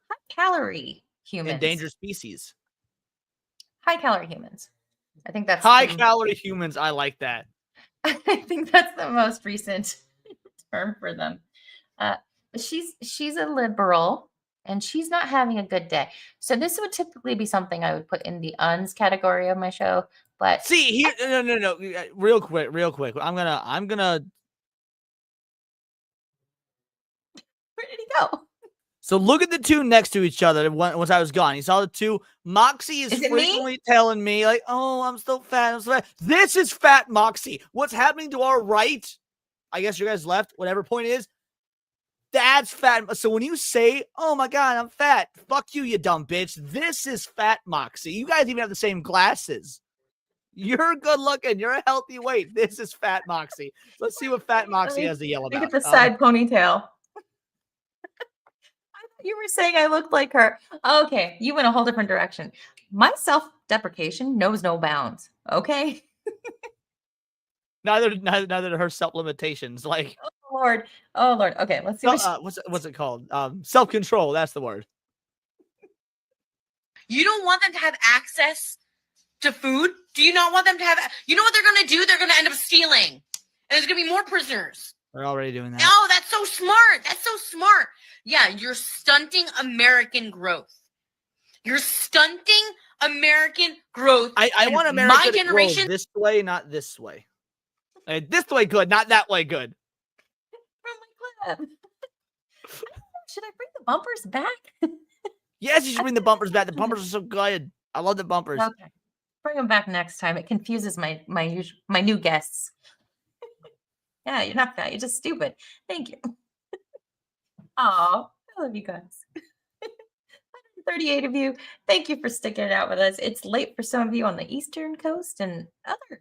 high-calorie humans. Endangered species. High-calorie humans. I think that's high-calorie humans. I like that. I think that's the most recent term for them. She's a liberal, and she's not having a good day. So this would typically be something I would put in the uns category of my show. But see here, no, real quick. I'm gonna. Where did he go? So look at the two next to each other. Once I was gone, you saw the two. Moxie is frequently telling me like, "Oh, I'm so fat. I'm so fat." This is fat Moxie. What's happening to our right? I guess you guys left. Whatever point is. That's fat. So when you say, "Oh my God, I'm fat," fuck you, you dumb bitch. This is fat Moxie. You guys even have the same glasses. You're good looking. You're a healthy weight. This is fat Moxie. Let's see what fat Moxie has to yell about. Look at the side ponytail. You were saying I looked like her. Okay, you went a whole different direction. My self-deprecation knows no bounds. Okay. Neither do her self-limitations. Like, oh Lord. Okay, let's see. What's it called? Self-control. That's the word. You don't want them to have access to food? Do you not want them to have? You know what they're going to do? They're going to end up stealing, and there's going to be more prisoners. We're already doing that. No, that's so smart. That's so smart. Yeah, you're stunting American growth. You're stunting American growth. I want America to grow this way, not this way. This way good, not that way good. From my clip. Should I bring the bumpers back? Yes, you should bring the bumpers back. The bumpers are so good. I love the bumpers. Okay, bring them back next time. It confuses my new guests. Yeah, you're not fat. You're just stupid. Thank you. Oh, I love you guys. 38 of you. Thank you for sticking it out with us. It's late for some of you on the Eastern Coast and other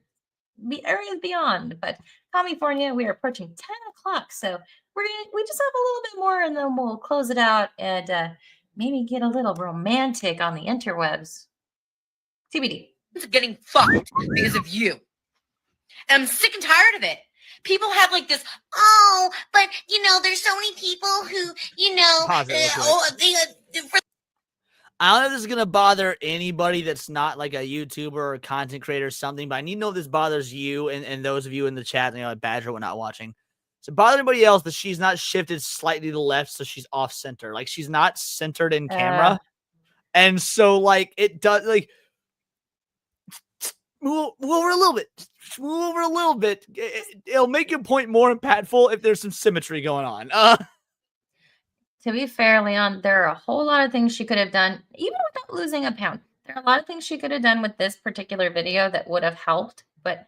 areas beyond, but California, we are approaching 10 o'clock, so we just have a little bit more, and then we'll close it out and maybe get a little romantic on the interwebs. TBD. It's getting fucked because of you. And I'm sick and tired of it. People have like this, oh, but you know, there's so many people who, you know, I don't know if this is going to bother anybody that's not like a YouTuber or a content creator or something, but I need to know if this bothers you and those of you in the chat, you know, like Badger, we're not watching. So bother anybody else that she's not shifted slightly to the left so she's off center. Like she's not centered in camera. And so like it does like move over a little bit. Move over a little bit. It'll make your point more impactful if there's some symmetry going on. To be fair, Leon, there are a whole lot of things she could have done, even without losing a pound. There are a lot of things she could have done with this particular video that would have helped, but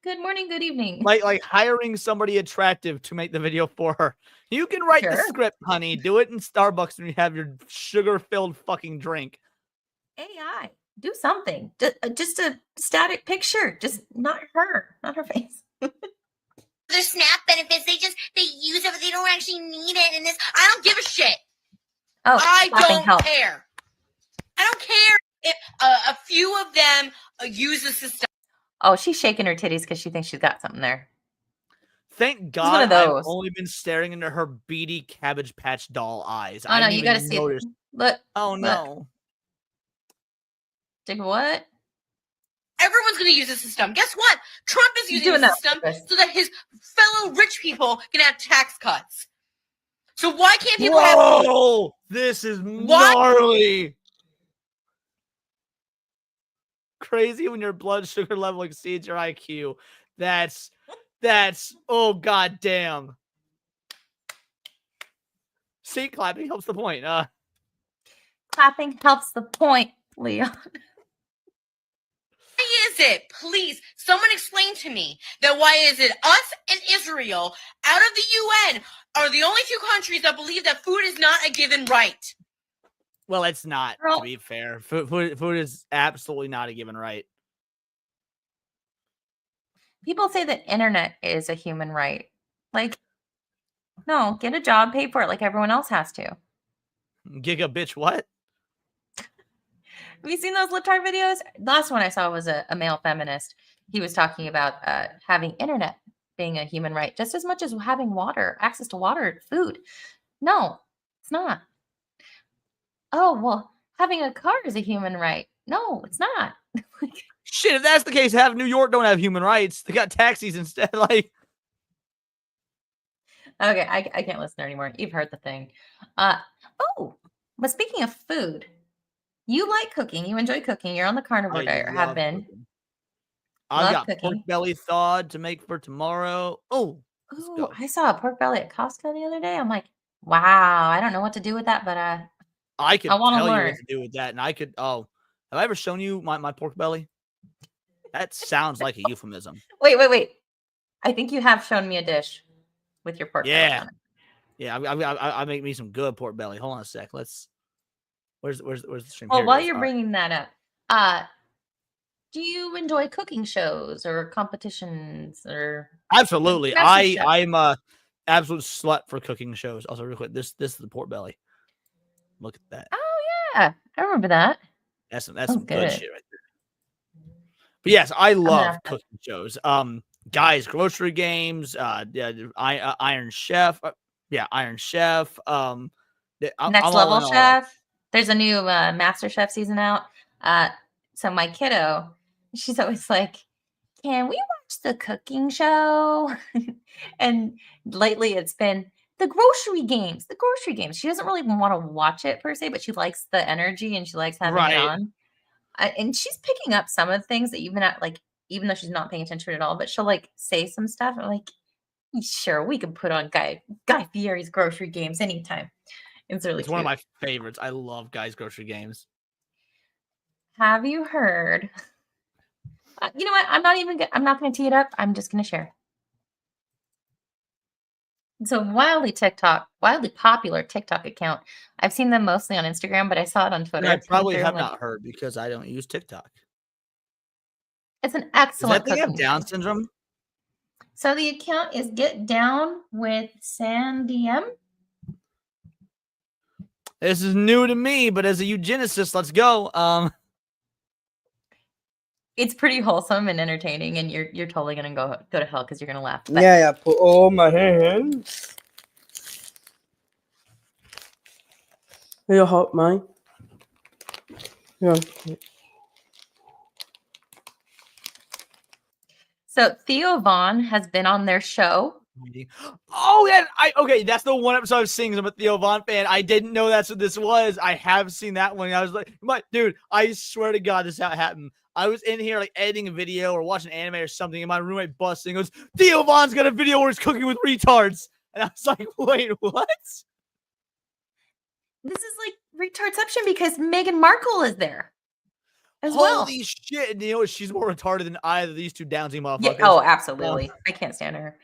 good morning, good evening. Like hiring somebody attractive to make the video for her. You can write the script, honey. Do it in Starbucks when you have your sugar-filled fucking drink. AI, do something. Just a static picture. Just not her face. Their SNAP benefits, they use it, but they don't actually need it. And this, I don't give a shit. Oh, I don't care. I don't care if a few of them use the system. Oh, she's shaking her titties because she thinks she's got something there. Thank God I've only been staring into her beady Cabbage Patch doll eyes. Oh, no, you got to see it. Look. Oh, no. Did what? Everyone's going to use the system. Guess what? Trump is using the system so that his fellow rich people can have tax cuts. So why can't people have... Whoa! This is gnarly. Crazy when your blood sugar level exceeds your IQ. That's oh god damn. See, clapping helps the point. Clapping helps the point, Leon. Why is it, please, someone explain to me that why is it us and Israel out of the UN are the only two countries that believe that food is not a given right? Well, it's not, to be fair. Food is absolutely not a given right. People say that internet is a human right. Like, no, get a job, pay for it like everyone else has to. Giga bitch, what? Have you seen those libtard videos? The last one I saw was a male feminist. He was talking about having internet being a human right just as much as having water, access to water, food. No, it's not. Oh, well, having a car is a human right. No, it's not. Shit, if that's the case, half New York don't have human rights. They got taxis instead. Like, okay, I can't listen anymore. You've heard the thing. Oh, but speaking of food, you like cooking. You enjoy cooking. You're on the carnivore diet, or have been. I've got pork belly thawed to make for tomorrow. Oh, I saw a pork belly at Costco the other day. I'm like, wow, I don't know what to do with that, but I could tell you you what to do with that, and I could. Oh, have I ever shown you my pork belly? That sounds like a euphemism. Wait. I think you have shown me a dish with your pork belly on it. Yeah. I make me some good pork belly. Hold on a sec. Where's the stream? Well, while you're bringing that up, do you enjoy cooking shows or competitions or? Absolutely. I'm a absolute slut for cooking shows. Also, real quick, this is the pork belly. Look at that. Oh yeah, I remember that. That's some good shit right there. But yes, I love cooking shows. Guys, grocery games, Iron Chef. Iron Chef. Next Level Chef. There's a new Master Chef season out. So my kiddo, she's always like, can we watch the cooking show? And lately it's been the grocery games. She doesn't really want to watch it per se, but she likes the energy and she likes having it on. And she's picking up some of the things that even though she's not paying attention at all, but she'll like say some stuff. I'm like, sure, we can put on Guy Fieri's grocery games anytime. It's really cute. One of my favorites. I love Guy's grocery games. Have you heard? You know what? I'm not going to tee it up. I'm just going to share. It's a wildly popular TikTok account. I've seen them mostly on Instagram, but I saw it on Twitter. I It's come probably through, have like, not heard because I don't use TikTok. it's an Does excellent that thing have cooking Down show. syndrome? So the account is Get Down with Sandy M. This is new to me, but as a eugenicist, let's go. It's pretty wholesome and entertaining, and you're totally gonna go to hell because you're gonna laugh. But Yeah, I put all my hands. You're hot, mate. Yeah. So Theo Vaughn has been on their show. Oh, yeah. Okay, that's the one episode I was seeing. I'm a Theo Vaughn fan. I didn't know that's what this was. I have seen that one. I was like, dude, I swear to God, this is how it happened. I was in here like editing a video or watching anime or something, and my roommate busts and goes, Theo Vaughn's got a video where he's cooking with retards. And I was like, wait, what? This is like retardception because Meghan Markle is there as well. Holy shit. And you know what? She's more retarded than either of these two Downsy motherfuckers. Yeah, oh, absolutely. I can't stand her.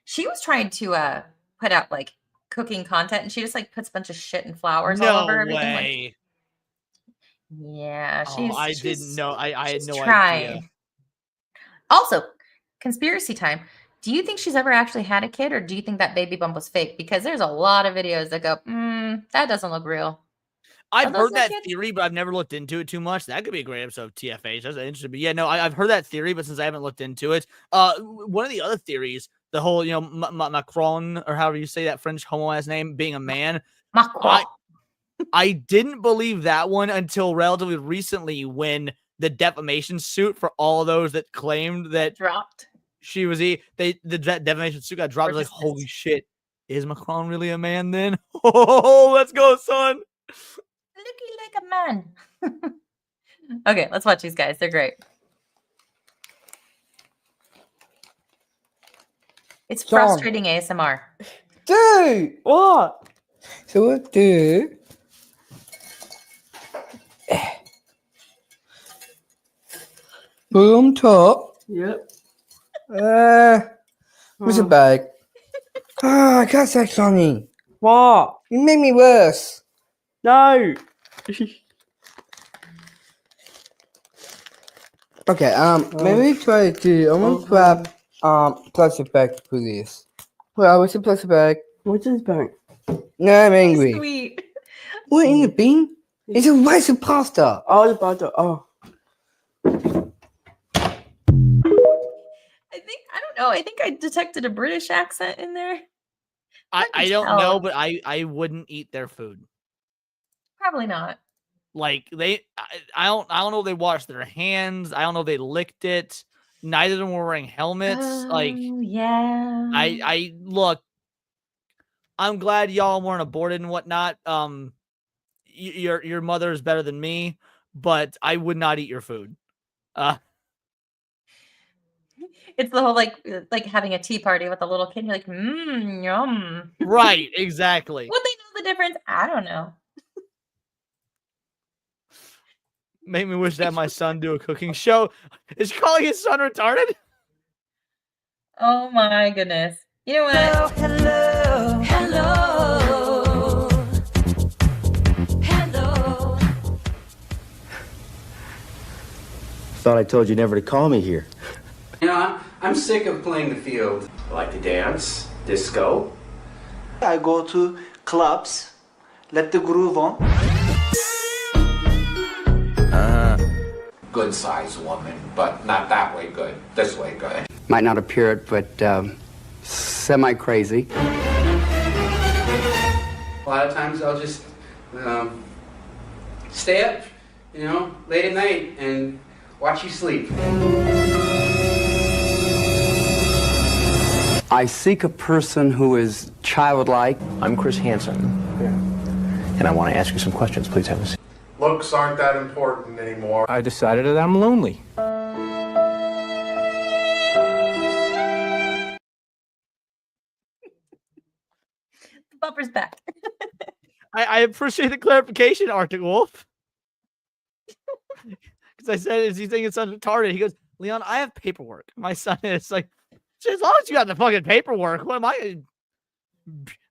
She was trying to put out like cooking content, and she just like puts a bunch of shit and flowers all over everything. Way. Like, yeah, I didn't know. I had no idea. Also, conspiracy time. Do you think she's ever actually had a kid, or do you think that baby bump was fake? Because there's a lot of videos that go, that doesn't look real. I've heard that theory, but I've never looked into it too much. That could be a great episode of TFH. That's interesting. But yeah, no, I've heard that theory, but since I haven't looked into it, one of the other theories, the whole, Macron, or however you say that French homo-ass name, being a man. Macron. I didn't believe that one until relatively recently when the defamation suit for all those that claimed that dropped. She was the defamation suit got dropped. Like, holy shit, is Macron really a man then? Oh, let's go, son. Looking like a man. Okay, let's watch these guys. They're great. It's frustrating ASMR. Dude, what? So what do? Boom top. Yep. Where's the bag? I can't say something. What? You made me worse. No. Okay, maybe try to, I'm gonna grab, plastic bag for this. Well, what's the plastic bag? What's this bag? No, I'm angry. Sweet. What in the bean? It's a rice and pasta. Oh, the pasta. Oh. I think I detected a British accent in there. I don't know, but I wouldn't eat their food. Probably not. Like I don't know if they washed their hands. I don't know if they licked it. Neither of them were wearing helmets. Yeah. I look. I'm glad y'all weren't aborted and whatnot. Your mother is better than me, but I would not eat your food. It's the whole like having a tea party with a little kid. You're like, yum. Right, exactly. Would they know the difference? I don't know. Make me wish that my son do a cooking show. Is he calling his son retarded? Oh my goodness. You know what? Hello. Thought I told you never to call me here. You know, I'm sick of playing the field. I like to dance, disco. I go to clubs, let the groove on. Good size woman, but not that way good. This way good. Might not appear it, but semi-crazy. A lot of times I'll just stay up, late at night and watch you sleep. I seek a person who is childlike. I'm Chris Hansen. And I want to ask you some questions. Please have a seat. Looks aren't that important anymore. I decided that I'm lonely. The bumper's back. I appreciate the clarification, Arctic Wolf. Because I said, is he thinking his son's retarded? He goes, Leon, I have paperwork. My son is like, as long as you got the fucking paperwork, what am I?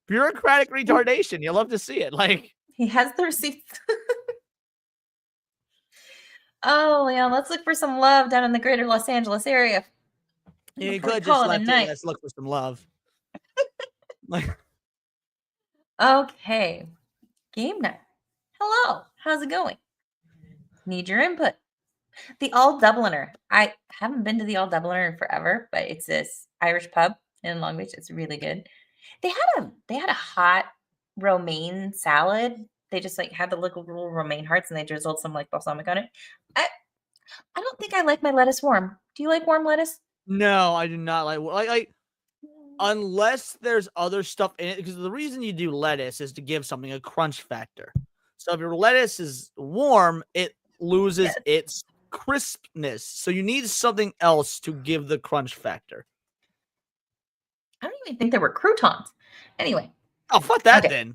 Bureaucratic retardation. You love to see it. Like, he has the receipts. Oh, yeah. Let's look for some love down in the greater Los Angeles area. you Before we could call just it a left it. night. Let's look for some love. Like, Okay. Game night. Hello. How's it going? Need your input. The All Dubliner. I haven't been to the All Dubliner in forever, but it's this Irish pub in Long Beach. It's really good. They had a hot romaine salad. They just like had the little romaine hearts and they drizzled some like balsamic on it. I don't think I like my lettuce warm. Do you like warm lettuce? no, I do not like unless there's other stuff in it, because the reason you do lettuce is to give something a crunch factor. So if your lettuce is warm, it loses its crispness. So you need something else to give the crunch factor. I don't even think there were croutons. Anyway. Oh, fuck that then.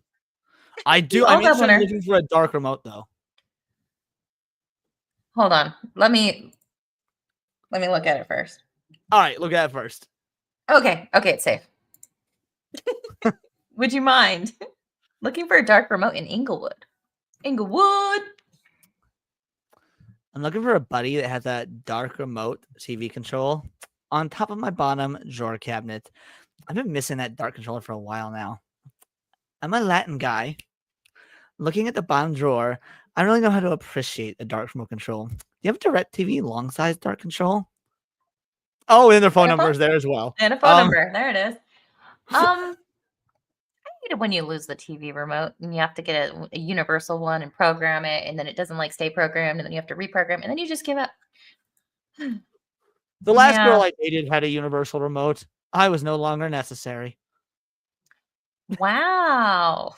I'm interested in looking for a dark remote though. Hold on. Let me look at it first. All right, look at it first. Okay, it's safe. Would you mind looking for a dark remote in Inglewood? Inglewood. I'm looking for a buddy that has that dark remote TV control on top of my bottom drawer cabinet. I've been missing that dark controller for a while now. I'm a Latin guy. Looking at the bottom drawer, I don't really know how to appreciate a dark remote control. Do you have a DirecTV long size dark control? Oh, and their phone number is there as well. And a phone number. There it is. I hate it when you lose the TV remote and you have to get a universal one and program it, and then it doesn't like stay programmed, and then you have to reprogram, and then you just give up. The last girl I dated had a universal remote. I was no longer necessary. Wow.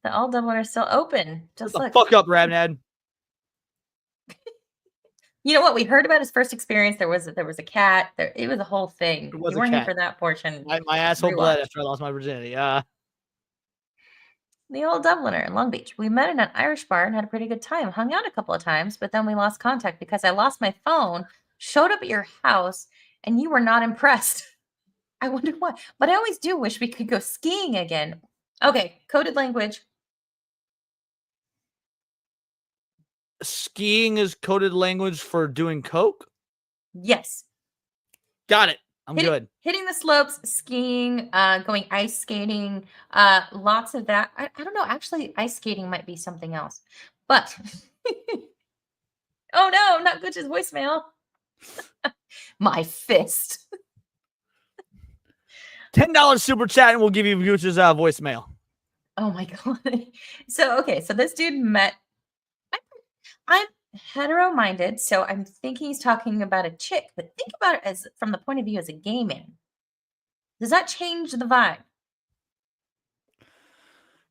The All Dublin are still open. Just Shut the look. fuck up, Rabnad. You know what? We heard about his first experience. There was a cat. It was a whole thing. It was You a weren't here cat. for that portion. My asshole bled after I lost my virginity. The Old Dubliner in Long Beach. We met in an Irish bar and had a pretty good time. Hung out a couple of times, but then we lost contact because I lost my phone, showed up at your house, and you were not impressed. I wonder why. But I always do wish we could go skiing again. Okay, coded language. Skiing is coded language for doing coke? Yes. Got it. I'm good. Hitting the slopes, skiing, going ice skating, lots of that. I don't know. Actually, ice skating might be something else. But, oh no, not Gooch's voicemail. My fist. $10 super chat and we'll give you Gooch's voicemail. Oh my God. So this dude met. I'm hetero-minded, so I'm thinking he's talking about a chick, but think about it as from the point of view as a gay man. Does that change the vibe?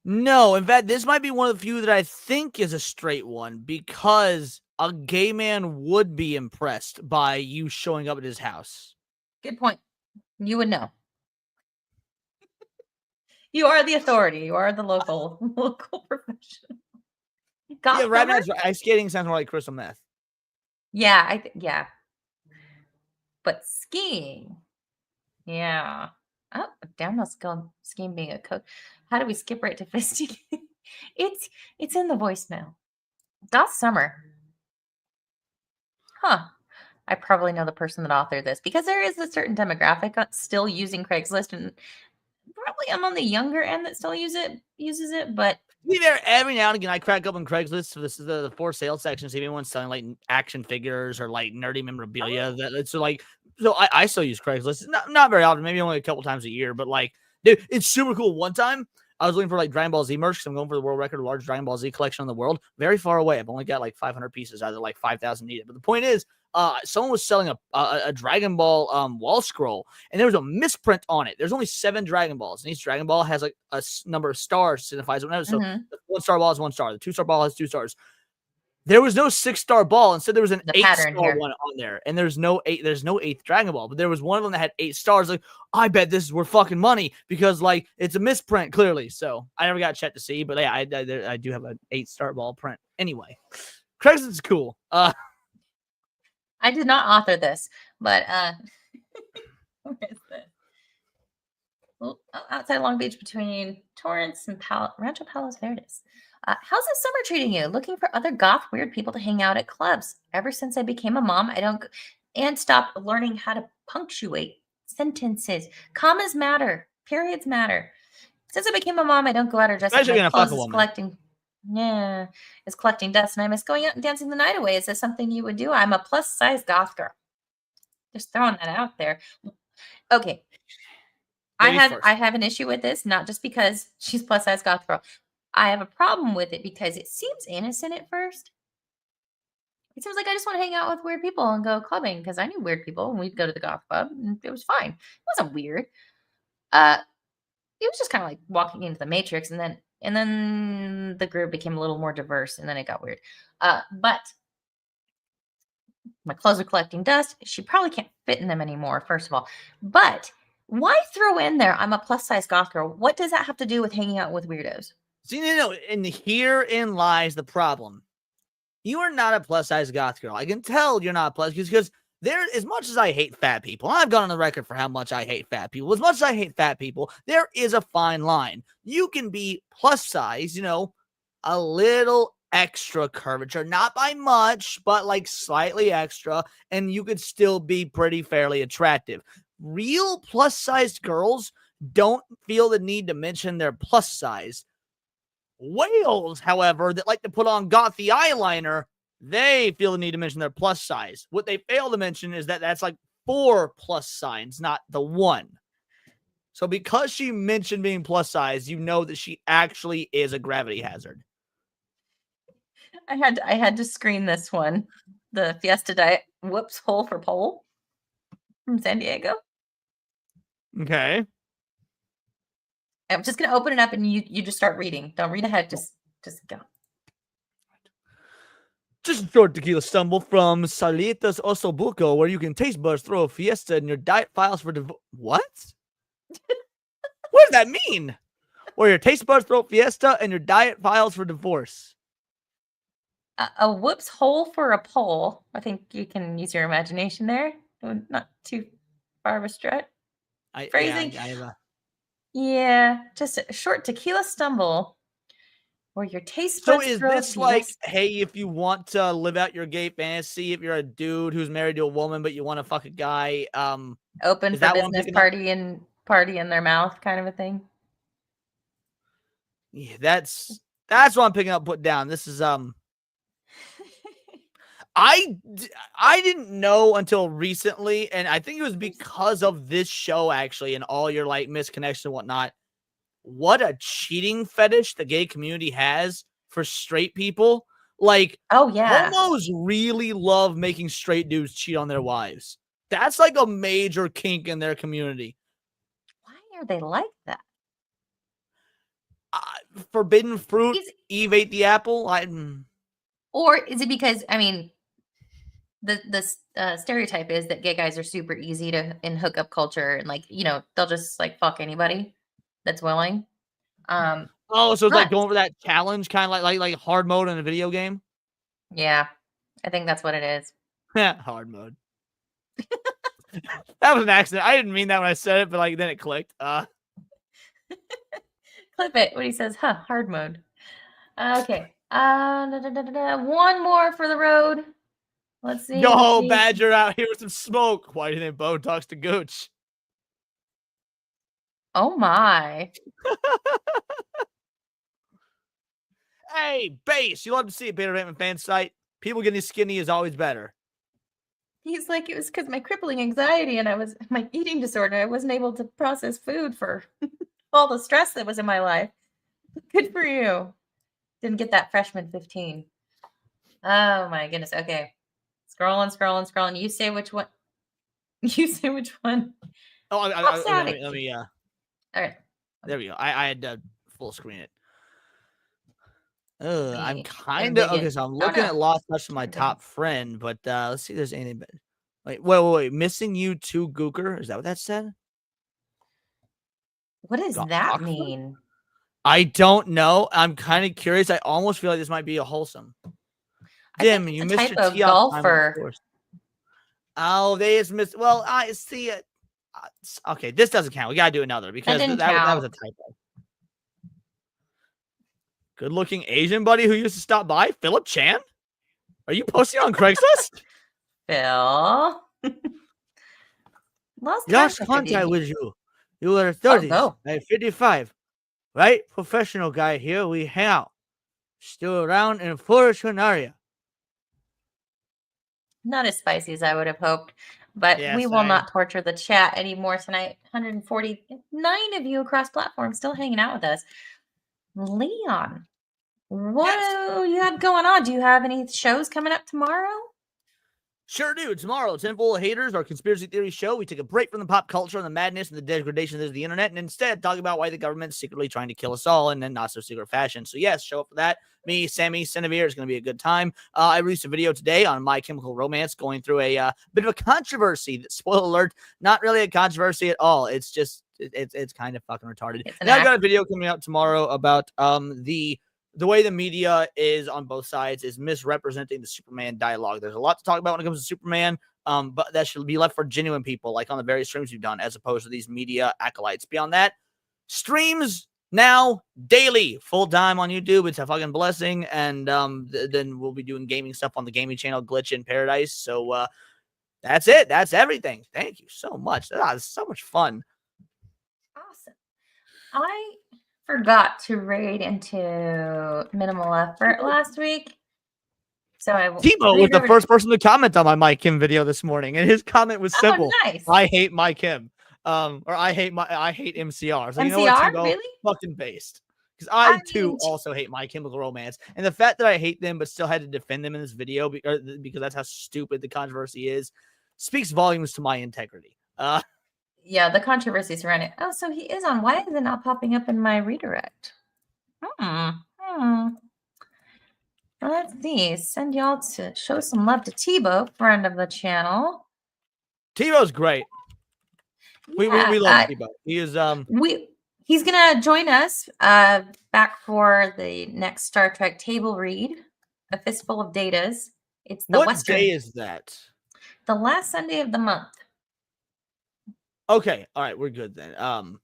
No, in fact, this might be one of the few that I think is a straight one, because a gay man would be impressed by you showing up at his house. Good point. You would know. You are the authority. You are the local professional. Yeah, right now ice skating sounds more like crystal meth. Yeah, yeah. But skiing, yeah. Oh, downhill skiing being a coach. How do we skip right to fisting? It's in the voicemail. Last summer. Huh. I probably know the person that authored this because there is a certain demographic still using Craigslist, and probably I'm on the younger end that still uses it, but Be there every now and again. I crack up on Craigslist. So this is the for sale section. See if anyone's selling like action figures or like nerdy memorabilia. So I still use Craigslist. Not very often, maybe only a couple times a year. But like, dude, it's super cool. One time I was looking for like Dragon Ball Z merch because I'm going for the world record large Dragon Ball Z collection in the world. Very far away. I've only got like 500 pieces out of like 5,000 needed. But the point is, someone was selling a Dragon Ball wall scroll, and there was a misprint on it. There's only 7 Dragon Balls, and each Dragon Ball has like a number of stars signifies whatever. So the 1-star ball is 1 star. The 2-star ball has 2 stars. There was no 6-star ball. Instead, there was an 8-star one on there, and there's no 8th Dragon Ball. But there was one of them that had 8 stars. Like, I bet this is worth fucking money because like it's a misprint clearly. So I never got checked to see, but yeah, I do have an 8-star ball print. Anyway, Craigslist is cool. I did not author this, but where is this? Well, outside Long Beach between Torrance and Rancho Palos Verdes. How's this summer treating you? Looking for other goth weird people to hang out at clubs. Ever since I became a mom, I don't and stopped learning how to punctuate sentences. Commas matter. Periods matter. Since I became a mom, I don't go out or dress up. Especially My being a fuck clothes a is woman. collecting. Yeah, is collecting dust, and I miss going out and dancing the night away. Is this something you would do? I'm a plus size goth girl. Just throwing that out there. Okay. I have an issue with this, not just because she's plus size goth girl. I have a problem with it because it seems innocent at first. It seems like I just want to hang out with weird people and go clubbing because I knew weird people and we'd go to the goth club and it was fine. It wasn't weird. It was just kind of like walking into the Matrix, and then the group became a little more diverse, and then it got weird. But my clothes are collecting dust. She probably can't fit in them anymore, first of all. But why throw in there, I'm a plus size goth girl? What does that have to do with hanging out with weirdos? See, no, and herein lies the problem. You are not a plus size goth girl. I can tell you're not a plus because there, as much as I hate fat people, I've gone on the record for how much I hate fat people. As much as I hate fat people, there is a fine line. You can be plus size, a little extra curvature, not by much, but like slightly extra, and you could still be pretty fairly attractive. Real plus sized girls don't feel the need to mention their plus size. Whales, however, that like to put on gothy eyeliner, they feel the need to mention their plus size. What they fail to mention is that that's like 4 plus signs, not the 1. So because she mentioned being plus size, you know that she actually is a gravity hazard. I had to screen this one. The Fiesta Diet whoops hole for pole from San Diego. Okay. I'm just gonna open it up and you just start reading. Don't read ahead, just go. Just a short tequila stumble from Salitas Osobuco, where you can taste buds throw a fiesta in your diet files for what? What does that mean? Where your taste buds throw a fiesta and your diet files for divorce. A whoops hole for a pole. I think you can use your imagination there. Not too far of a stretch. Phrasing. Yeah, just a short tequila stumble. Or your taste buds. So is this like, hey, if you want to live out your gay fantasy, if you're a dude who's married to a woman but you want to fuck a guy, open for business party in their mouth kind of a thing? Yeah, that's what I'm picking up. Put down. This is I didn't know until recently, and I think it was because of this show actually, and all your like misconnection and whatnot. What a cheating fetish the gay community has for straight people. Like, oh yeah, homos really love making straight dudes cheat on their wives. That's like a major kink in their community. Why are they like that? Forbidden fruit. Eve ate the apple. Or is it because, I mean, the stereotype is that gay guys are super easy to in hookup culture, and like they'll just like fuck anybody that's willing. So it's like going for that challenge, kind of like hard mode in a video game. Yeah, I think that's what it is. Yeah, hard mode. That was an accident. I didn't mean that when I said it, but like then it clicked. Clip it when he says, hard mode. Okay. One more for the road. Let's see. Yo, Badger out here with some smoke. Why do you think Bo talks to Gooch? Oh my. Hey, Base, you love to see a Peter Bateman fan site. People getting skinny is always better. He's like, it was because my crippling anxiety and my eating disorder. I wasn't able to process food for all the stress that was in my life. Good for you. Didn't get that freshman 15. Oh my goodness. Okay. Scrolling. You say which one. Oh, let me all right. There we go. I had to full screen it. I'm kind of okay. So I'm looking at Lost Touch of my top friend, but let's see if there's anything. Wait. Missing you too, Gooker. Is that what that said? What does that mean? I don't know. I'm kind of curious. I almost feel like this might be a wholesome. Dim, you missed your tee off time, of course. Oh, they just missed. Well, I see it. Okay, this doesn't count. We gotta do another because that was a typo. Good-looking Asian buddy who used to stop by, Philip Chan. Are you posting on Craigslist? Phil. Lost contact with you. You were 30s. go. I'm 55. Right? Professional guy here. We hang out. Still around in Fullerton area. Not as spicy as I would have hoped, but Yeah, we will same. not torture the chat anymore tonight. 149 of you across platforms still hanging out with us. Leon, what do you have going on? Do you have any shows coming up tomorrow? Sure do. Tomorrow, 10 full of haters, our conspiracy theory show. We take a break from the pop culture and the madness and the degradation that is the internet, and instead talk about why the government's secretly trying to kill us all in a not so secret fashion. So yes, show up for that. Me, Sammy, Senevere is going to be a good time. I released a video today on My Chemical Romance, going through a bit of a controversy. That, spoiler alert, not really a controversy at all. It's just it's kind of fucking retarded. And I've got a video coming out tomorrow about the way the media is on both sides is misrepresenting the Superman dialogue. There's a lot to talk about when it comes to Superman, but that should be left for genuine people, like on the various streams we've done, as opposed to these media acolytes. Beyond that, streams now daily, full time on YouTube. It's a fucking blessing. And then we'll be doing gaming stuff on the gaming channel, Glitch in Paradise. So that's it. That's everything. Thank you so much. That was so much fun. Awesome. I forgot to raid into minimal effort last week. So I Timo was the first person to comment on my Mike Kim video this morning, and his comment was simple. Nice. I hate Mike Kim. Or I hate MCR. So you know what, MCR? Timo? Really? Fucking based. Because I too also hate My Chemical Romance. And the fact that I hate them but still had to defend them in this video because that's how stupid the controversy is speaks volumes to my integrity. Yeah, the controversies around it. Oh, so he is on. Why is it not popping up in my redirect? Let's see. Send y'all to show some love to Tebow, friend of the channel. Tebow's great. We love Tebow. He is he's gonna join us back for the next Star Trek table read, A Fistful of Datas. It's the what day is that? The last Sunday of the month. Okay, all right, we're good then. All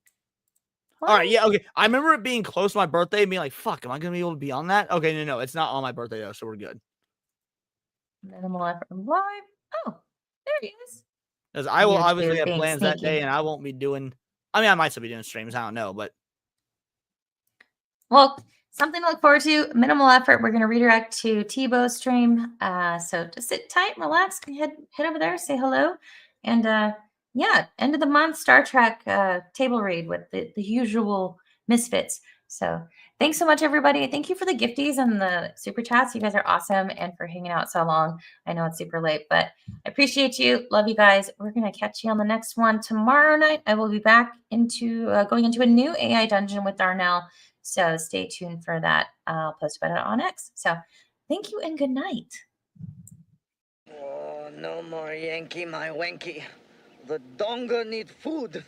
right, yeah, okay. I remember it being close to my birthday and being like, fuck, am I gonna be able to be on that? Okay, no, it's not on my birthday though, so we're good. Minimal effort live. Oh, there he is. Because I will obviously have plans that day, and I won't be doing. I mean, I might still be doing streams. I don't know, but well, something to look forward to. Minimal effort. We're gonna redirect to Tebow's stream. So just sit tight, relax, head over there, say hello, and yeah, end of the month Star Trek table read with the usual misfits. So thanks so much, everybody. Thank you for the gifties and the super chats. You guys are awesome, and for hanging out so long. I know it's super late, but I appreciate you. Love you guys. We're gonna catch you on the next one tomorrow night. I will be back into going into a new AI dungeon with Darnell. So stay tuned for that. I'll post about it on X. So thank you and good night. Oh, no more Yankee, my wanky. The donga need food.